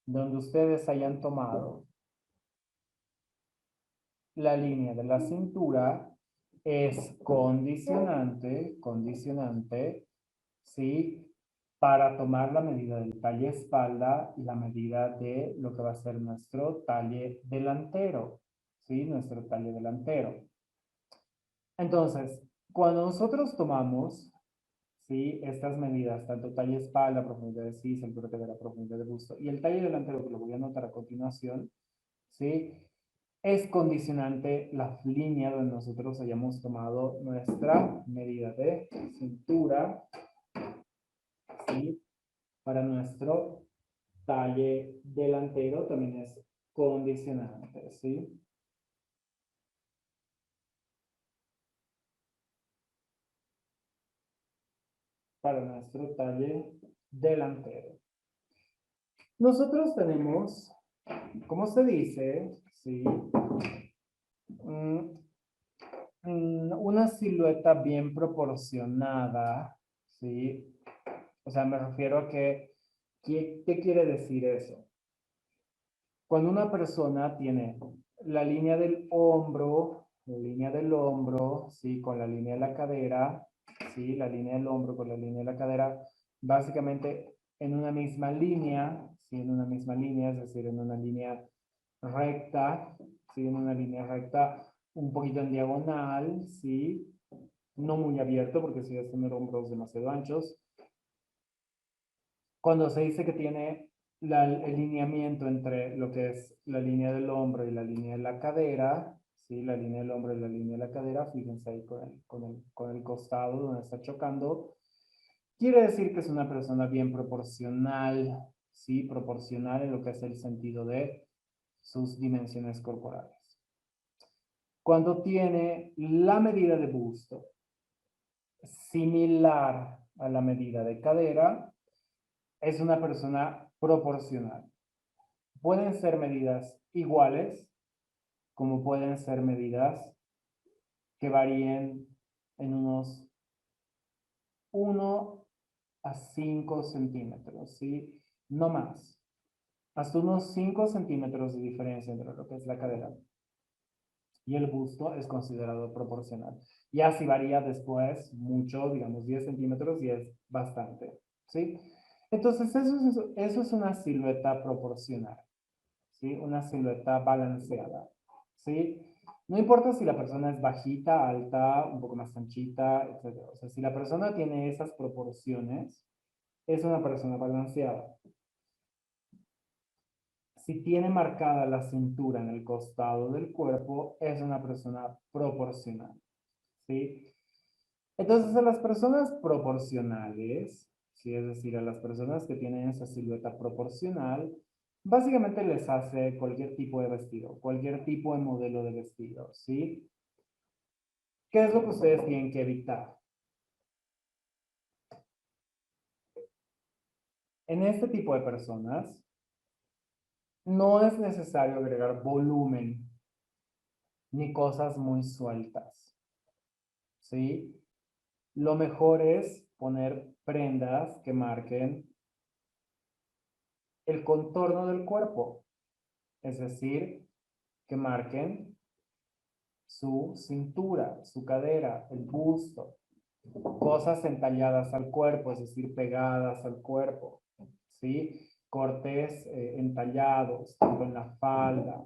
donde ustedes hayan tomado la línea de la cintura es condicionante, ¿sí? Para tomar la medida del talle espalda y la medida de lo que va a ser nuestro talle delantero, ¿sí? Nuestro talle delantero. Entonces, cuando nosotros tomamos, ¿sí? Estas medidas, tanto talle espalda, profundidad de cis, altura de la profundidad de busto y el talle delantero, que lo voy a anotar a continuación, ¿sí? Es condicionante la línea donde nosotros hayamos tomado nuestra medida de cintura, ¿sí? Para nuestro talle delantero también es condicionante, ¿sí? para nuestro talle delantero. Nosotros tenemos, como se dice, ¿sí? Una silueta bien proporcionada, ¿sí? O sea, me refiero a que, ¿qué quiere decir eso? Cuando una persona tiene la línea del hombro, ¿sí? Con la línea de la cadera, ¿sí? La línea del hombro con la línea de la cadera, básicamente en una misma línea, ¿sí? En una misma línea, es decir, en una línea recta, ¿sí? En una línea recta, un poquito en diagonal, ¿sí? No muy abierto, porque si es tener hombros demasiado anchos. Cuando se dice que tiene el lineamiento entre lo que es la línea del hombro y la línea de la cadera, ¿sí? La línea del hombro y la línea de la cadera, fíjense ahí con el costado donde está chocando, quiere decir que es una persona bien proporcional, ¿sí? Proporcional en lo que es el sentido de sus dimensiones corporales. Cuando tiene la medida de busto similar a la medida de cadera, es una persona proporcional. Pueden ser medidas iguales, como pueden ser medidas que varíen en unos 1 a 5 centímetros, ¿sí? No más. Hasta unos 5 centímetros de diferencia entre lo que es la cadera y el busto es considerado proporcional. Ya si varía después mucho, digamos 10 centímetros, y es bastante, ¿sí? Entonces eso es una silueta proporcional, ¿sí? Una silueta balanceada, ¿sí? No importa si la persona es bajita, alta, un poco más anchita, etc. O sea, si la persona tiene esas proporciones, es una persona balanceada. Si tiene marcada la cintura en el costado del cuerpo, es una persona proporcional, ¿sí? Entonces, a las personas proporcionales, ¿sí? Es decir, a las personas que tienen esa silueta proporcional, básicamente les hace cualquier tipo de vestido, cualquier tipo de modelo de vestido, ¿sí? ¿Qué es lo que ustedes tienen que evitar? En este tipo de personas, no es necesario agregar volumen ni cosas muy sueltas, ¿sí? Lo mejor es poner prendas que marquen el contorno del cuerpo, es decir, que marquen su cintura, su cadera, el busto, cosas entalladas al cuerpo, es decir, pegadas al cuerpo, ¿sí? Cortes entallados, tanto en la falda,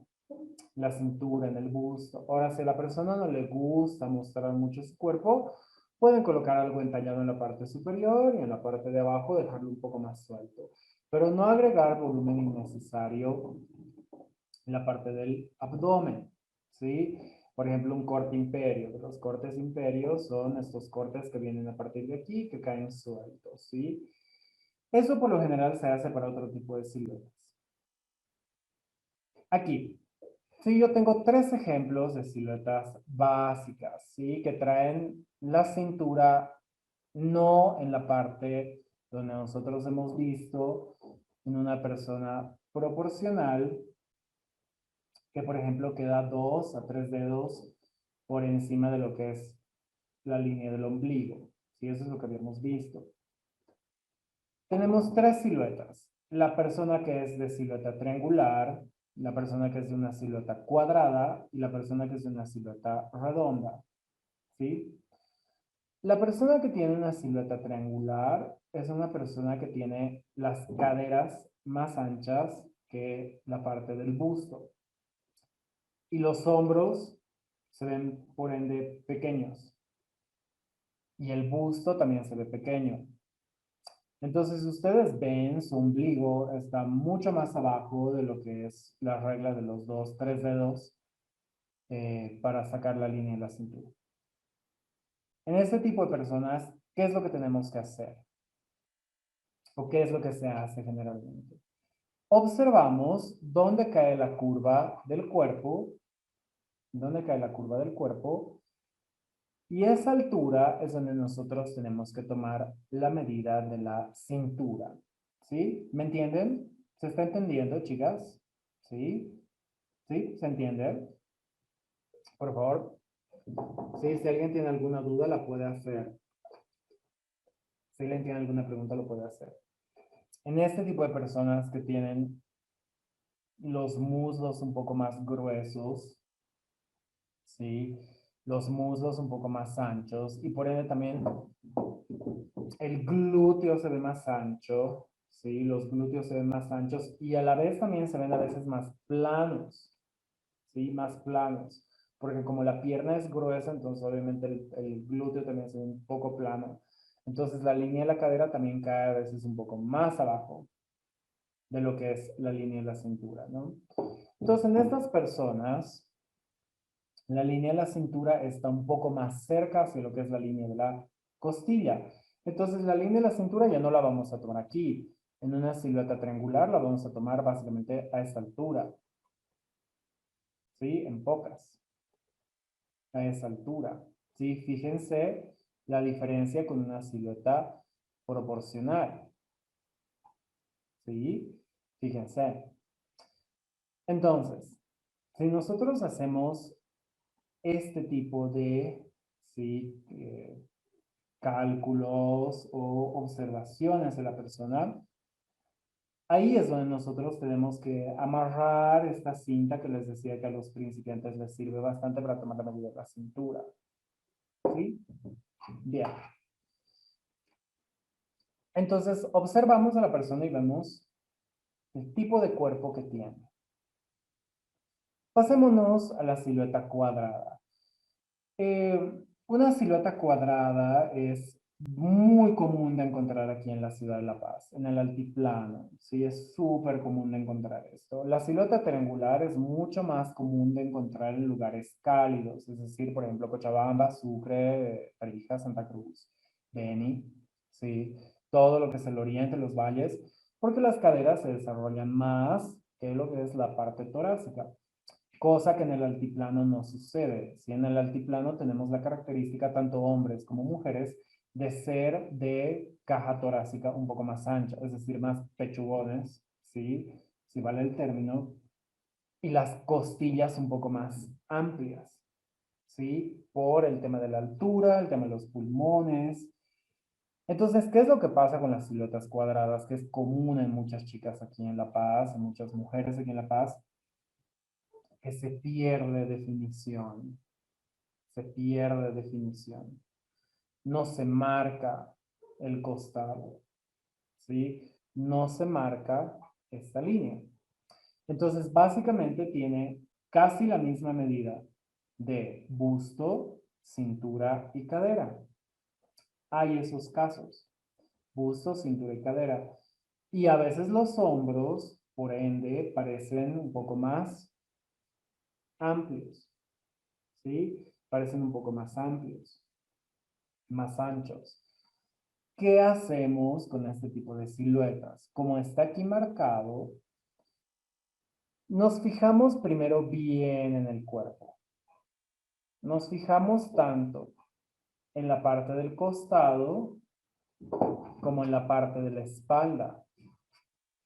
la cintura, en el busto. Ahora, si a la persona no le gusta mostrar mucho su cuerpo, pueden colocar algo entallado en la parte superior y en la parte de abajo dejarlo un poco más suelto. Pero no agregar volumen innecesario en la parte del abdomen, ¿sí? Por ejemplo, un corte imperio. Los cortes imperios son estos cortes que vienen a partir de aquí, que caen sueltos, ¿sí? Eso por lo general se hace para otro tipo de siluetas. Aquí, sí, yo tengo 3 ejemplos de siluetas básicas, ¿sí? Que traen la cintura no en la parte donde nosotros hemos visto en una persona proporcional, que por ejemplo queda 2 a 3 dedos por encima de lo que es la línea del ombligo, ¿sí? Eso es lo que habíamos visto. Tenemos 3 siluetas. La persona que es de silueta triangular, la persona que es de una silueta cuadrada y la persona que es de una silueta redonda, ¿sí? La persona que tiene una silueta triangular es una persona que tiene las caderas más anchas que la parte del busto. Y los hombros se ven, por ende, pequeños. Y el busto también se ve pequeño. Entonces, ustedes ven, su ombligo está mucho más abajo de lo que es la regla de los 2, 3 dedos para sacar la línea de la cintura. En este tipo de personas, ¿qué es lo que tenemos que hacer? ¿O qué es lo que se hace generalmente? Observamos dónde cae la curva del cuerpo, dónde cae la curva del cuerpo, Y esa altura es donde nosotros tenemos que tomar la medida de la cintura. ¿Sí? ¿Me entienden? ¿Se está entendiendo, chicas? ¿Sí? ¿Sí? ¿Se entiende? Por favor. Sí, si alguien tiene alguna duda, la puede hacer. Si alguien tiene alguna pregunta, lo puede hacer. En este tipo de personas que tienen los muslos un poco más gruesos, ¿sí? Los muslos un poco más anchos y por ende también el glúteo se ve más ancho, ¿sí? Los glúteos se ven más anchos y a la vez también se ven a veces más planos, ¿sí? Más planos, porque como la pierna es gruesa, entonces obviamente el glúteo también se ve un poco plano. Entonces la línea de la cadera también cae a veces un poco más abajo de lo que es la línea de la cintura, ¿no? Entonces en estas personas, la línea de la cintura está un poco más cerca hacia lo que es la línea de la costilla. Entonces la línea de la cintura ya no la vamos a tomar aquí. En una silueta triangular la vamos a tomar básicamente a esta altura. ¿Sí? En pocas. A esa altura. ¿Sí? Fíjense la diferencia con una silueta proporcional. ¿Sí? Fíjense. Entonces, si nosotros hacemos este tipo de, ¿sí? Cálculos o observaciones de la persona, ahí es donde nosotros tenemos que amarrar esta cinta que les decía que a los principiantes les sirve bastante para tomar la medida de la cintura. ¿Sí? Bien. Entonces, observamos a la persona y vemos el tipo de cuerpo que tiene. Pasémonos a la silueta cuadrada. Una silueta cuadrada es muy común de encontrar aquí en la ciudad de La Paz, en el altiplano. Sí, es súper común de encontrar esto. La silueta triangular es mucho más común de encontrar en lugares cálidos, es decir, por ejemplo, Cochabamba, Sucre, Tarija, Santa Cruz, Beni, sí, todo lo que es el oriente, los valles, porque las caderas se desarrollan más que lo que es la parte torácica. Cosa que en el altiplano no sucede. Si en el altiplano tenemos la característica, tanto hombres como mujeres, de ser de caja torácica un poco más ancha, es decir, más pechugones, ¿sí? Si vale el término, y las costillas un poco más amplias, ¿sí? Por el tema de la altura, el tema de los pulmones. Entonces, ¿qué es lo que pasa con las siluetas cuadradas? Que es común en muchas chicas aquí en La Paz, en muchas mujeres aquí en La Paz, que se pierde definición, se pierde definición. No se marca el costado, ¿sí? No se marca esta línea. Entonces, básicamente tiene casi la misma medida de busto, cintura y cadera. Hay esos casos, busto, cintura y cadera. Y a veces los hombros, por ende, parecen un poco más amplios, ¿sí? Parecen un poco más amplios, más anchos. ¿Qué hacemos con este tipo de siluetas? Como está aquí marcado, nos fijamos primero bien en el cuerpo. Nos fijamos tanto en la parte del costado como en la parte de la espalda.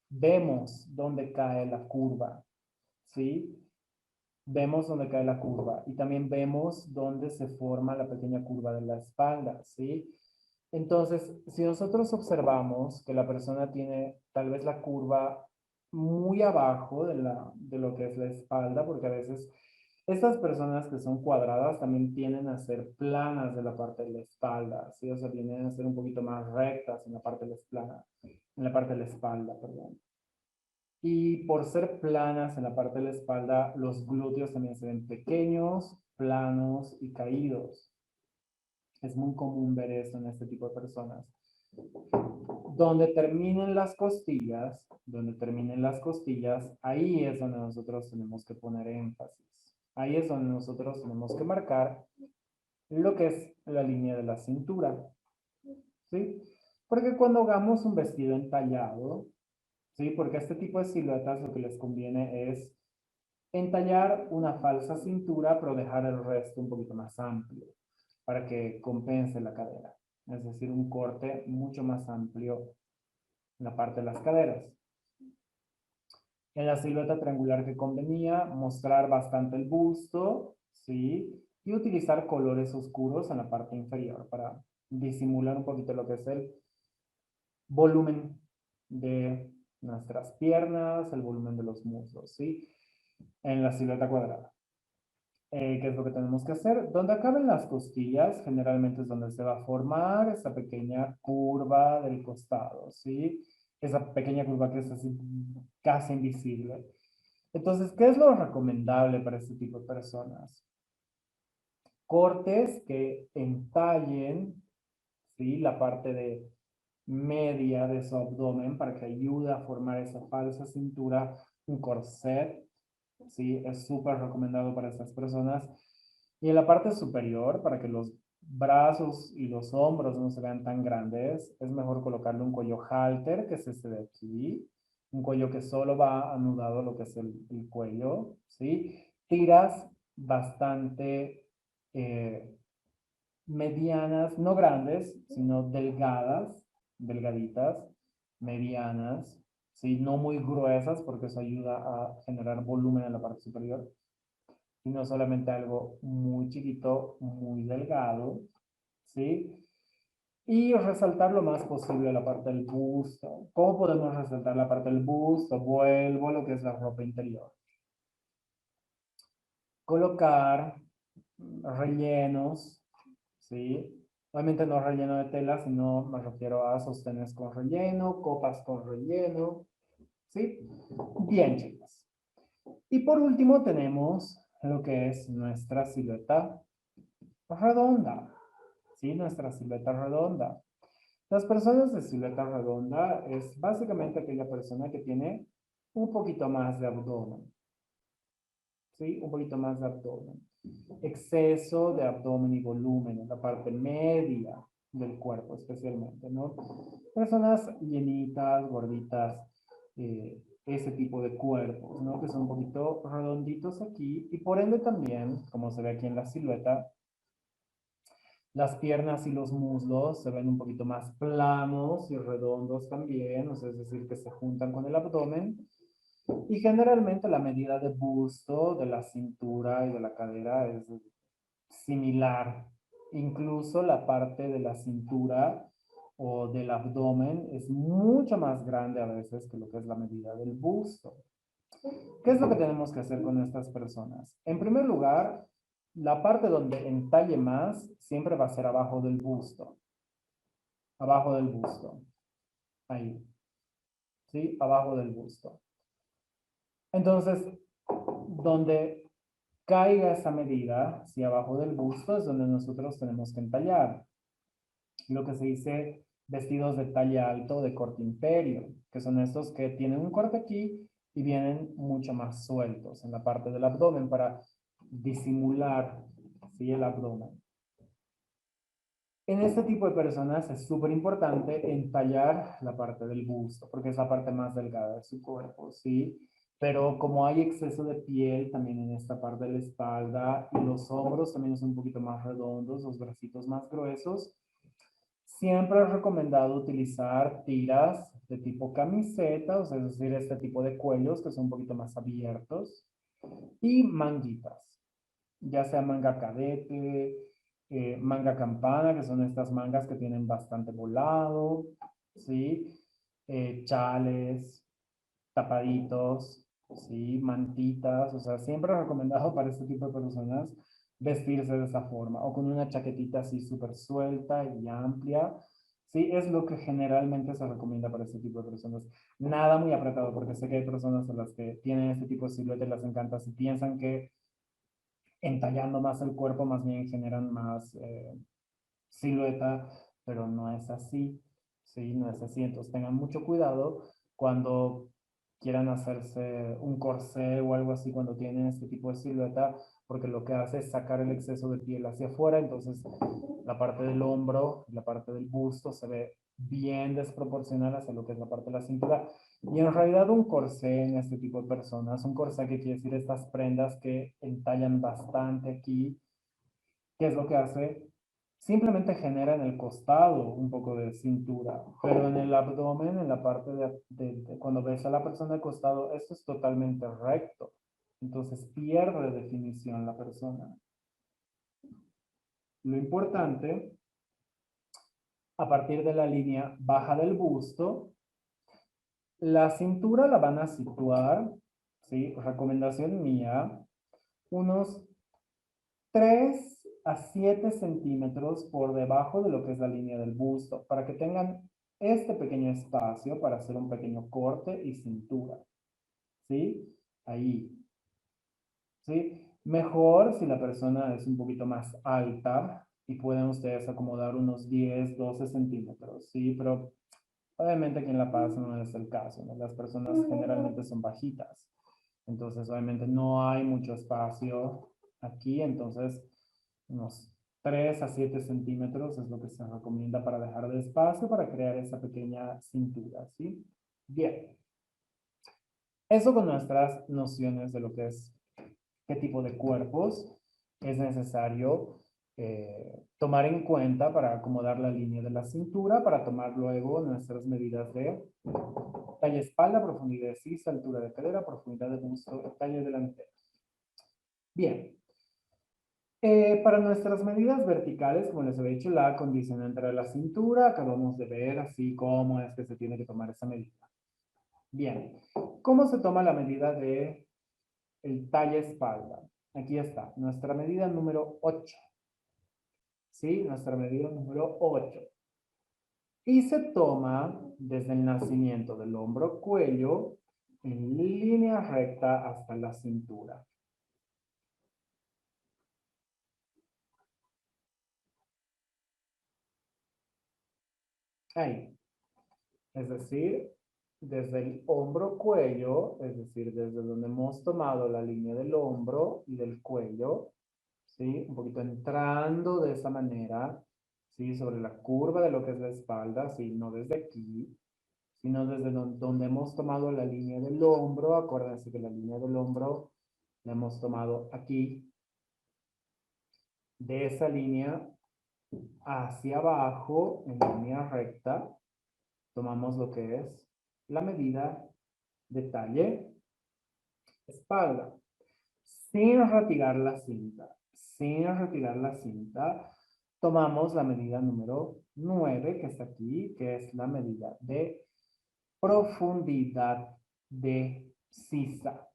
Vemos dónde cae la curva, ¿sí? Vemos dónde cae la curva y también vemos dónde se forma la pequeña curva de la espalda, ¿sí? Entonces, si nosotros observamos que la persona tiene tal vez la curva muy abajo de lo que es la espalda, porque a veces estas personas que son cuadradas también tienden a ser planas de la parte de la espalda, ¿sí? O sea, tienden a ser un poquito más rectas en la parte de la espalda, en la parte de la espalda, perdón. Y por ser planas en la parte de la espalda, los glúteos también se ven pequeños, planos y caídos. Es muy común ver eso en este tipo de personas. Donde terminen las costillas, ahí es donde nosotros tenemos que poner énfasis. Ahí es donde nosotros tenemos que marcar lo que es la línea de la cintura, ¿sí? Porque cuando hagamos un vestido entallado, ¿sí? Porque a este tipo de siluetas lo que les conviene es entallar una falsa cintura, pero dejar el resto un poquito más amplio. para que compense la cadera. Es decir, un corte mucho más amplio en la parte de las caderas. En la silueta triangular que convenía, mostrar bastante el busto, ¿sí? Y utilizar colores oscuros en la parte inferior para disimular un poquito lo que es el volumen de nuestras piernas, el volumen de los muslos, ¿sí? En la silueta cuadrada. ¿Qué es lo que tenemos que hacer? Donde acaben las costillas, generalmente es donde se va a formar esa pequeña curva del costado, ¿sí? Esa pequeña curva que es así casi invisible. Entonces, ¿qué es lo recomendable para este tipo de personas? Cortes que entallen, ¿sí? La parte de media de su abdomen para que ayude a formar esa falsa cintura, un corset, ¿sí? Es súper recomendado para estas personas. Y en la parte superior, para que los brazos y los hombros no se vean tan grandes, es mejor colocarle un cuello halter, que es este de aquí, un cuello que solo va anudado lo que es el cuello, ¿sí? Tiras bastante medianas, no grandes, sino delgadas, delgaditas, medianas, ¿sí? No muy gruesas porque eso ayuda a generar volumen en la parte superior, sino solamente algo muy chiquito, muy delgado, ¿sí? Y resaltar lo más posible la parte del busto. ¿Cómo podemos resaltar la parte del busto? Vuelvo a lo que es la ropa interior. Colocar rellenos, ¿sí? Obviamente no relleno de tela, sino me refiero a sostenes con relleno, copas con relleno, ¿sí? Bien, chicos. Y por último tenemos lo que es nuestra silueta redonda, ¿sí? Nuestra silueta redonda. Las personas de silueta redonda es básicamente aquella persona que tiene un poquito más de abdomen, ¿sí? Un poquito más de abdomen. Exceso de abdomen y volumen en la parte media del cuerpo especialmente, ¿no? Personas llenitas, gorditas, ese tipo de cuerpos, ¿no? Que son un poquito redonditos aquí y por ende también, como se ve aquí en la silueta, las piernas y los muslos se ven un poquito más planos y redondos también, o sea, es decir, que se juntan con el abdomen. Y generalmente la medida de busto, de la cintura y de la cadera es similar. Incluso la parte de la cintura o del abdomen es mucho más grande a veces que lo que es la medida del busto. ¿Qué es lo que tenemos que hacer con estas personas? En primer lugar, la parte donde entalle más siempre va a ser abajo del busto. Abajo del busto. Ahí. ¿Sí? Abajo del busto. Entonces, donde caiga esa medida, si abajo del busto, es donde nosotros tenemos que entallar. Lo que se dice vestidos de talla alto de corte imperio, que son estos que tienen un corte aquí y vienen mucho más sueltos en la parte del abdomen para disimular, ¿sí? El abdomen. En este tipo de personas es súper importante entallar la parte del busto, porque es la parte más delgada de su cuerpo, ¿sí? Pero como hay exceso de piel también en esta parte de la espalda y los hombros también son un poquito más redondos, los bracitos más gruesos, siempre es recomendado utilizar tiras de tipo camiseta, o sea, es decir, este tipo de cuellos que son un poquito más abiertos, y manguitas, ya sea manga cadete, manga campana, que son estas mangas que tienen bastante volado, ¿sí? Chales, tapaditos, ¿sí? Mantitas, o sea, siempre es recomendado para este tipo de personas vestirse de esa forma, o con una chaquetita así súper suelta y amplia, ¿sí? Es lo que generalmente se recomienda para este tipo de personas. Nada muy apretado, porque sé que hay personas a las que tienen este tipo de silueta y les encanta, si piensan que entallando más el cuerpo más bien generan más silueta, pero no es así, ¿sí? No es así, entonces tengan mucho cuidado cuando quieran hacerse un corsé o algo así cuando tienen este tipo de silueta, porque lo que hace es sacar el exceso de piel hacia afuera, entonces la parte del hombro, la parte del busto se ve bien desproporcional hacia lo que es la parte de la cintura. Y en realidad un corsé en este tipo de personas, un corsé que quiere decir estas prendas que entallan bastante aquí, ¿qué es lo que hace? simplemente genera en el costado un poco de cintura, pero en el abdomen, en la parte cuando ves a la persona al costado, esto es totalmente recto. Entonces pierde definición la persona. Lo importante, a partir de la línea baja del busto, la cintura la van a situar, ¿sí? Recomendación mía, unos 3 a 7 centímetros por debajo de lo que es la línea del busto, para que tengan este pequeño espacio para hacer un pequeño corte y cintura. ¿Sí? Ahí. ¿Sí? Mejor si la persona es un poquito más alta y pueden ustedes acomodar unos 10, 12 centímetros. ¿Sí? Pero obviamente aquí en La Paz no es el caso, ¿no? Las personas generalmente son bajitas. Entonces, obviamente no hay mucho espacio aquí, entonces unos 3 a 7 centímetros es lo que se recomienda para dejar de espacio para crear esa pequeña cintura, ¿sí? Bien. Eso con nuestras nociones de lo que es qué tipo de cuerpos es necesario tomar en cuenta para acomodar la línea de la cintura, para tomar luego nuestras medidas de talla espalda, profundidad de sisa, altura de cadera, profundidad de busto, talla delantera. Bien. Para nuestras medidas verticales, como les había dicho, la condicionante de la cintura, acabamos de ver así cómo es que se tiene que tomar esa medida. Bien. ¿Cómo se toma la medida de el talla espalda? Aquí está, nuestra medida número 8. ¿Sí? Nuestra medida número 8. Y se toma desde el nacimiento del hombro cuello en línea recta hasta la cintura. Ahí. Es decir, desde el hombro cuello, es decir, desde donde hemos tomado la línea del hombro y del cuello, ¿sí? Un poquito entrando de esa manera, ¿sí? Sobre la curva de lo que es la espalda, ¿sí? No desde aquí, sino desde donde hemos tomado la línea del hombro. Acuérdense que la línea del hombro la hemos tomado aquí. De esa línea hacia abajo, en línea recta, tomamos lo que es la medida de talle espalda, sin retirar la cinta. Sin retirar la cinta, tomamos la medida número 9, que está aquí, que es la medida de profundidad de sisa.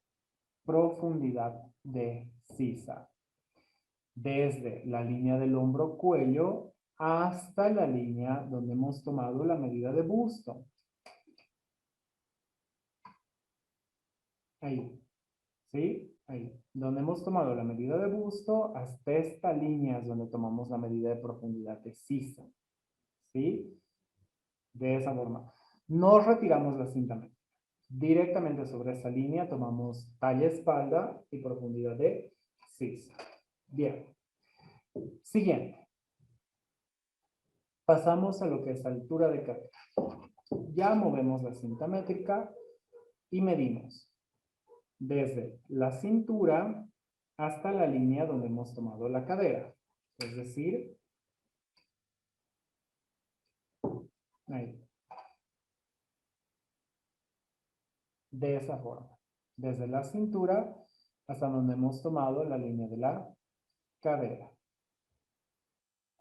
Profundidad de sisa. Desde la línea del hombro cuello hasta la línea donde hemos tomado la medida de busto. Ahí. ¿Sí? Ahí. Donde hemos tomado la medida de busto, hasta esta línea es donde tomamos la medida de profundidad de sisa. ¿Sí? De esa forma. No retiramos la cinta métrica. Directamente sobre esa línea tomamos talla espalda y profundidad de sisa. Bien. Siguiente. Pasamos a lo que es altura de cadera. Ya movemos la cinta métrica y medimos desde la cintura hasta la línea donde hemos tomado la cadera. Es decir, ahí. De esa forma. Desde la cintura hasta donde hemos tomado la línea de la cadera.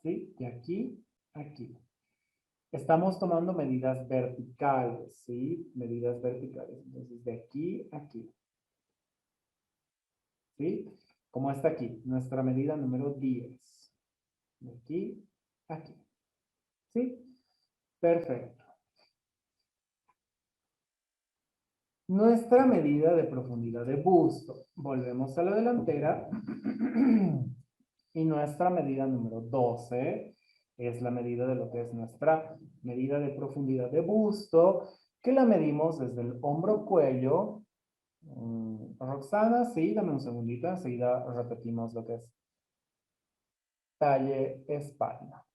¿Sí? De aquí a aquí. Estamos tomando medidas verticales, ¿sí? Medidas verticales. Entonces, de aquí a aquí. ¿Sí? Como está aquí, nuestra medida número 10. De aquí a aquí. ¿Sí? Perfecto. Nuestra medida de profundidad de busto. Volvemos a la delantera. Y nuestra medida número 12 es la medida de lo que es nuestra medida de profundidad de busto, que la medimos desde el hombro-cuello. Roxana, sí, dame un segundito, enseguida repetimos lo que es talle espalda.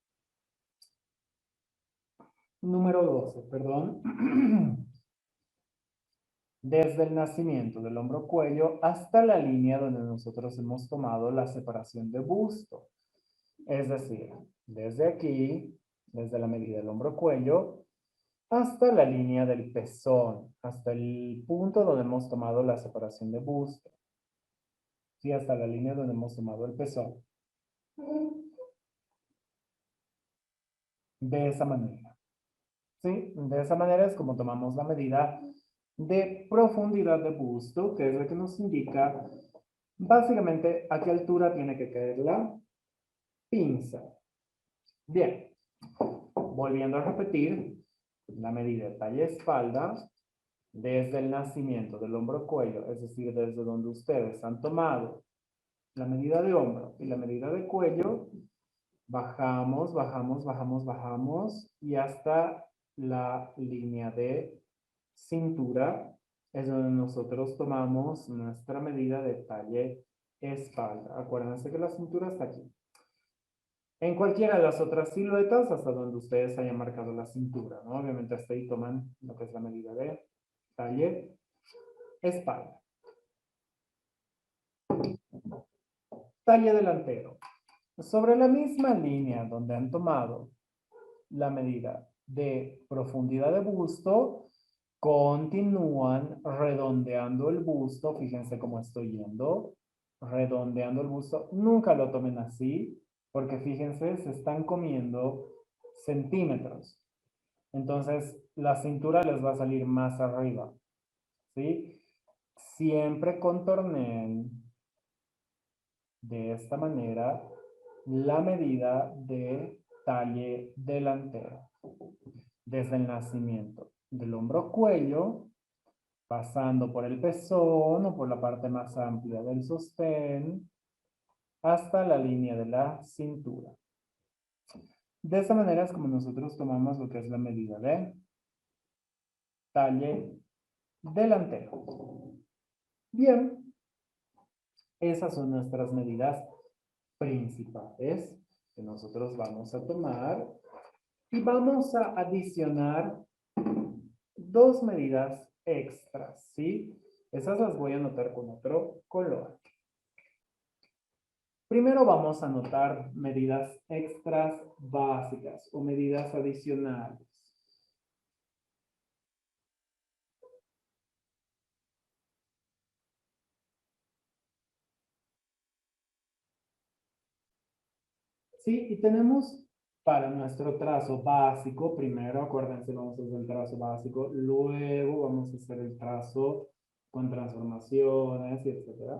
Número 12, perdón. Desde el nacimiento del hombro-cuello hasta la línea donde nosotros hemos tomado la separación de busto. Es decir, desde aquí, desde la medida del hombro-cuello, hasta la línea del pezón, hasta el punto donde hemos tomado la separación de busto. Sí, hasta la línea donde hemos tomado el pezón. De esa manera. ¿Sí? De esa manera es como tomamos la medida de profundidad de busto, que es la que nos indica básicamente a qué altura tiene que caer la pinza. Bien, volviendo a repetir, la medida de talla-espalda desde el nacimiento del hombro-cuello, es decir, desde donde ustedes han tomado la medida de hombro y la medida de cuello, bajamos, bajamos, bajamos, bajamos y hasta la línea de cintura es donde nosotros tomamos nuestra medida de talle-espalda. Acuérdense que la cintura está aquí. En cualquiera de las otras siluetas, hasta donde ustedes hayan marcado la cintura, ¿no? Obviamente hasta ahí toman lo que es la medida de talle-espalda. Talle delantero. Sobre la misma línea donde han tomado la medida de profundidad de busto, continúan redondeando el busto. Fíjense cómo estoy yendo. Redondeando el busto. Nunca lo tomen así, porque fíjense, se están comiendo centímetros. Entonces, la cintura les va a salir más arriba. ¿Sí? Siempre contornen de esta manera la medida de talle delantero. Desde el nacimiento del hombro-cuello, pasando por el pezón o por la parte más amplia del sostén, hasta la línea de la cintura. De esta manera es como nosotros tomamos lo que es la medida de talle delantero. Bien, esas son nuestras medidas principales que nosotros vamos a tomar y vamos a adicionar dos medidas extras, ¿sí? Esas las voy a anotar con otro color. Primero vamos a anotar medidas extras básicas o medidas adicionales. Sí, y tenemos para nuestro trazo básico, primero, acuérdense, vamos a hacer el trazo básico, luego vamos a hacer el trazo con transformaciones y etcétera.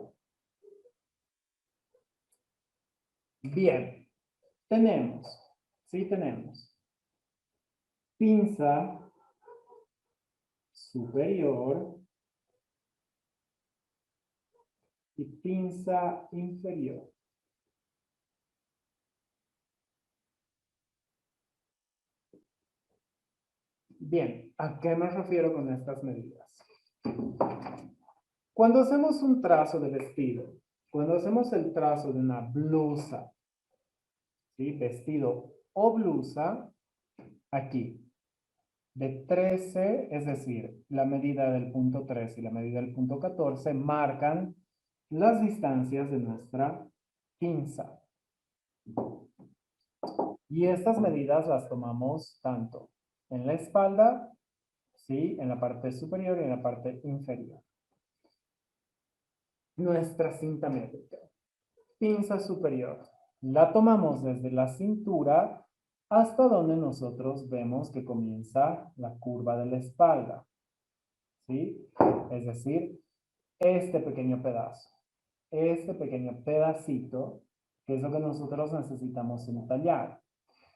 Bien, tenemos, sí tenemos, pinza superior y pinza inferior. Bien, ¿a qué me refiero con estas medidas? Cuando hacemos un trazo de vestido, cuando hacemos el trazo de una blusa, ¿sí? Vestido o blusa, aquí, de 13, es decir, la medida del punto 13 y la medida del punto 14 marcan las distancias de nuestra pinza. Y estas medidas las tomamos tanto en la espalda, ¿sí? En la parte superior y en la parte inferior. Nuestra cinta métrica. Pinza superior. La tomamos desde la cintura hasta donde nosotros vemos que comienza la curva de la espalda. ¿Sí? Es decir, este pequeño pedazo. Este pequeño pedacito, que es lo que nosotros necesitamos entallar.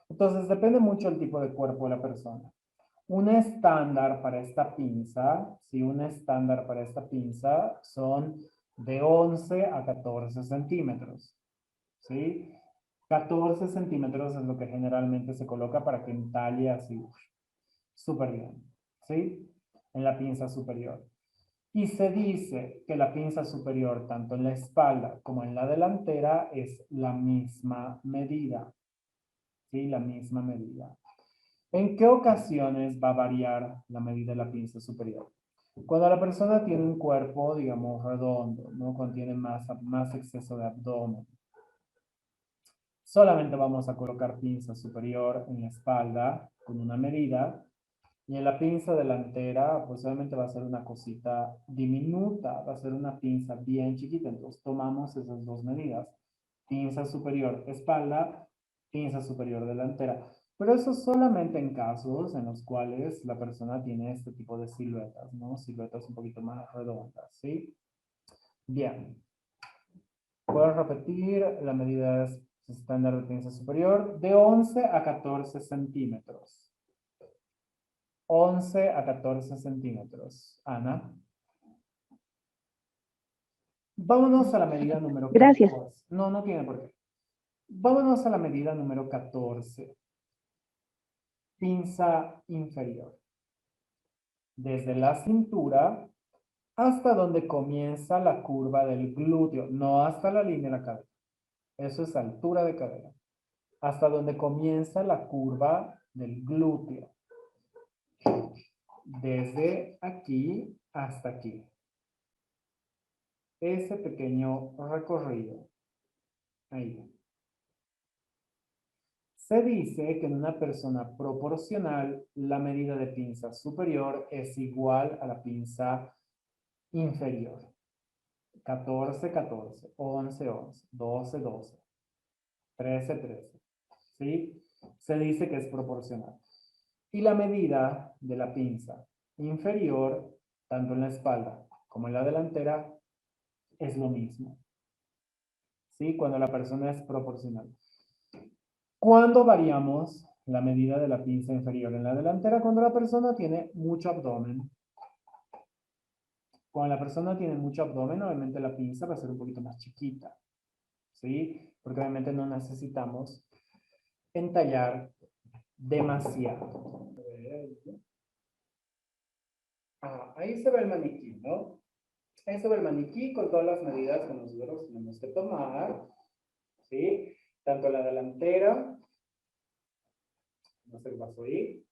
Entonces, depende mucho del tipo de cuerpo de la persona. Un estándar para esta pinza, ¿sí? Un estándar para esta pinza son de 11 a 14 centímetros, ¿sí? 14 centímetros es lo que generalmente se coloca para que entalle así, súper bien, ¿sí? En la pinza superior. Y se dice que la pinza superior, tanto en la espalda como en la delantera, es la misma medida, ¿sí? La misma medida. ¿En qué ocasiones va a variar la medida de la pinza superior? Cuando la persona tiene un cuerpo, digamos, redondo, ¿no? Cuando tiene más exceso de abdomen. Solamente vamos a colocar pinza superior en la espalda con una medida. Y en la pinza delantera, pues obviamente va a ser una cosita diminuta, va a ser una pinza bien chiquita. Entonces tomamos esas dos medidas. Pinza superior espalda, pinza superior delantera. Pero eso solamente en casos en los cuales la persona tiene este tipo de siluetas, ¿no? Siluetas un poquito más redondas, ¿sí? Bien. Puedo repetir, la medida es estándar de pinza superior de 11 a 14 centímetros. 11 a 14 centímetros. Ana. Vámonos a la medida número Gracias. 14. No, no tiene por qué. Vámonos a la medida número 14. Pinza inferior. Desde la cintura hasta donde comienza la curva del glúteo. No hasta la línea de la cadera. Eso es altura de cadera. Hasta donde comienza la curva del glúteo. Desde aquí hasta aquí. Ese pequeño recorrido. Ahí. Se dice que en una persona proporcional, la medida de pinza superior es igual a la pinza inferior. 14, 14, 11, 11, 12, 12, 13, 13. ¿Sí? Se dice que es proporcional. Y la medida de la pinza inferior, tanto en la espalda como en la delantera, es lo mismo. ¿Sí? Cuando la persona es proporcional. ¿Cuándo variamos la medida de la pinza inferior en la delantera? Cuando la persona tiene mucho abdomen. Cuando la persona tiene mucho abdomen, obviamente la pinza va a ser un poquito más chiquita. ¿Sí? Porque obviamente no necesitamos entallar demasiado. Ahí se ve el maniquí, ¿no? Ahí se ve el maniquí con todas las medidas que nosotros tenemos que tomar. ¿Sí? Tanto la delantera, no sé qué pasó ahí,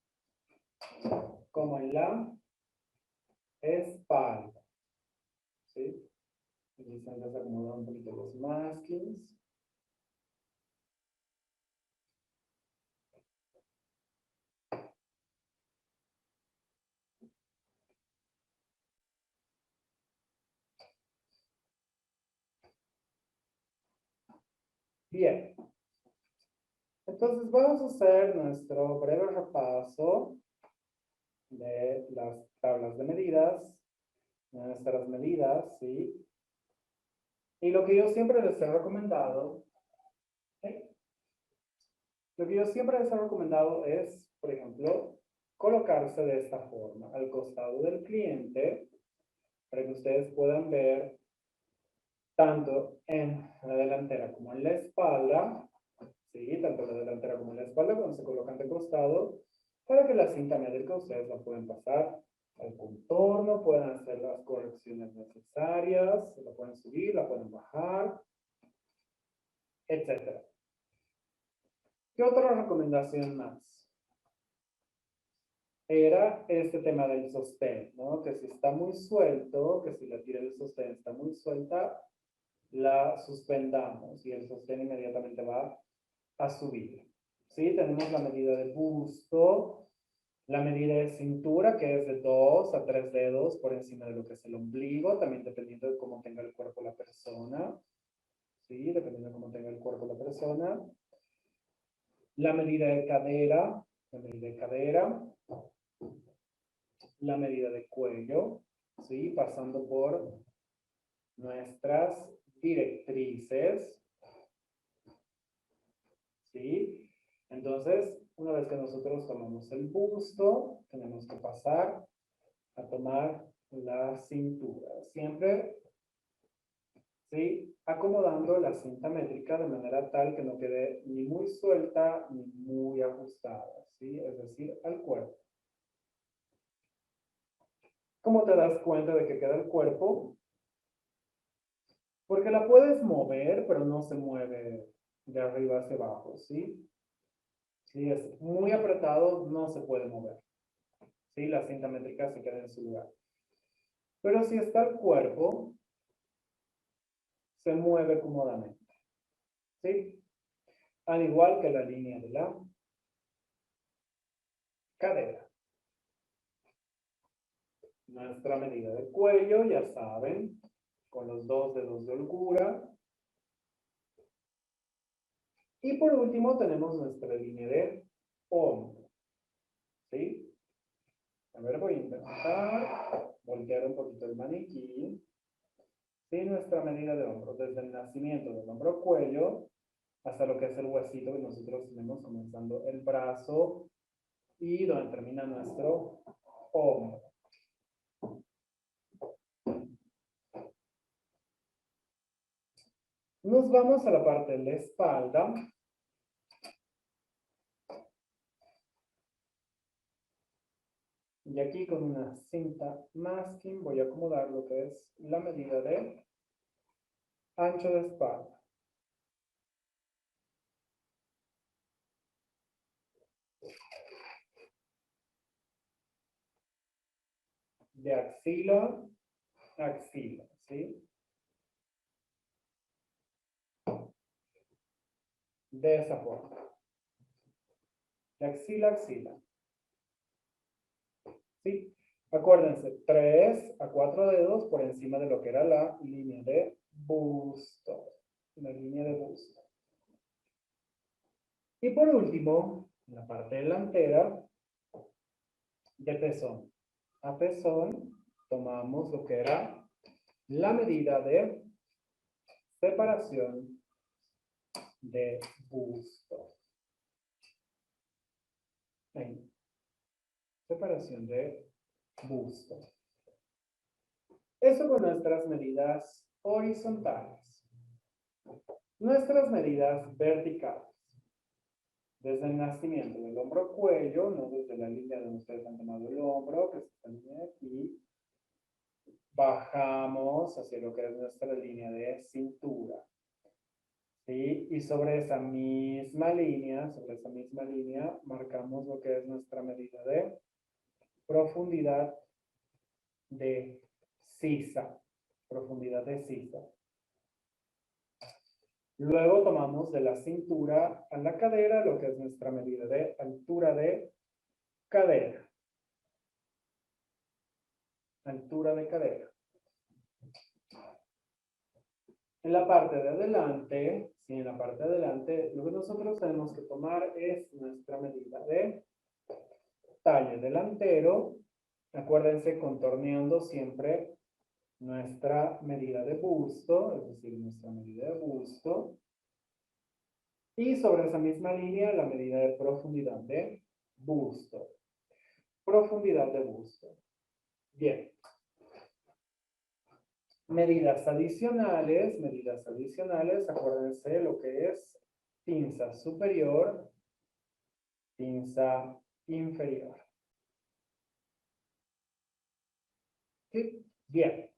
como en la espalda. ¿Sí? Entonces vamos a acomodar un poquito los máscaras. Bien. Entonces vamos a hacer nuestro breve repaso de las tablas de medidas, de nuestras medidas, ¿sí? Y lo que yo siempre les he recomendado, ¿sí? Lo que yo siempre les he recomendado es, por ejemplo, colocarse de esta forma, al costado del cliente, para que ustedes puedan ver tanto en la delantera como en la espalda, ¿sí? Tanto en la delantera como en la espalda, cuando se colocan de costado, para que la cinta métrica ustedes la pueden pasar al contorno, pueden hacer las correcciones necesarias, la pueden subir, la pueden bajar, etc. ¿Qué otra recomendación más? Era este tema del sostén, ¿no? Que si está muy suelto, que si la tira del sostén está muy suelta, la suspendamos y el sostén inmediatamente va a subir. ¿Sí? Tenemos la medida de busto, la medida de cintura, que es de 2 a 3 dedos por encima de lo que es el ombligo, también dependiendo de cómo tenga el cuerpo la persona. ¿Sí? Dependiendo de cómo tenga el cuerpo la persona. La medida de cadera, la medida de cadera, la medida de cuello, ¿sí? Pasando por nuestras directrices, ¿sí? Entonces, una vez que nosotros tomamos el busto, tenemos que pasar a tomar la cintura. Siempre, ¿sí? Acomodando la cinta métrica de manera tal que no quede ni muy suelta ni muy ajustada, ¿sí? Es decir, al cuerpo. ¿Cómo te das cuenta de que queda el cuerpo? Porque la puedes mover, pero no se mueve de arriba hacia abajo, ¿sí? Si es muy apretado, no se puede mover. ¿Sí? La cinta métrica se queda en su lugar. Pero si está el cuerpo, se mueve cómodamente. ¿Sí? al igual que la línea de la cadera. Nuestra medida de cuello, ya saben, con los 2 dedos de holgura. Y por último tenemos nuestra línea de hombro. ¿Sí? A ver, voy a intentar voltear un poquito el maniquí. ¿Sí? Nuestra medida de hombro, desde el nacimiento del hombro-cuello hasta lo que es el huesito que nosotros tenemos comenzando el brazo y donde termina nuestro hombro. Nos vamos a la parte de la espalda. Y aquí con una cinta masking voy a acomodar lo que es la medida de ancho de espalda. De axila a axila, ¿sí? De esa forma. De axila a axila. ¿Sí? Acuérdense, 3 a 4 dedos por encima de lo que era la línea de busto. La línea de busto. Y por último, en la parte delantera, de pezón a pezón, tomamos lo que era la medida de separación de busto. Ahí. Separación de busto. Eso con nuestras medidas horizontales. Nuestras medidas verticales. Desde el nacimiento del hombro-cuello, no desde la línea donde ustedes han tomado el hombro, que es esta línea de aquí, bajamos hacia lo que es nuestra línea de cintura. ¿Sí? Y sobre esa misma línea, marcamos lo que es nuestra medida de profundidad de sisa. Profundidad de sisa. Luego tomamos de la cintura a la cadera lo que es nuestra medida de altura de cadera. Altura de cadera. En la parte de adelante, sí, en la parte de adelante, lo que nosotros tenemos que tomar es nuestra medida de talle delantero. Acuérdense, contorneando siempre nuestra medida de busto, es decir, nuestra medida de busto. Y sobre esa misma línea, la medida de profundidad de busto. Profundidad de busto. Bien. Medidas adicionales, acuérdense lo que es pinza superior, pinza inferior. ¿Sí? Bien.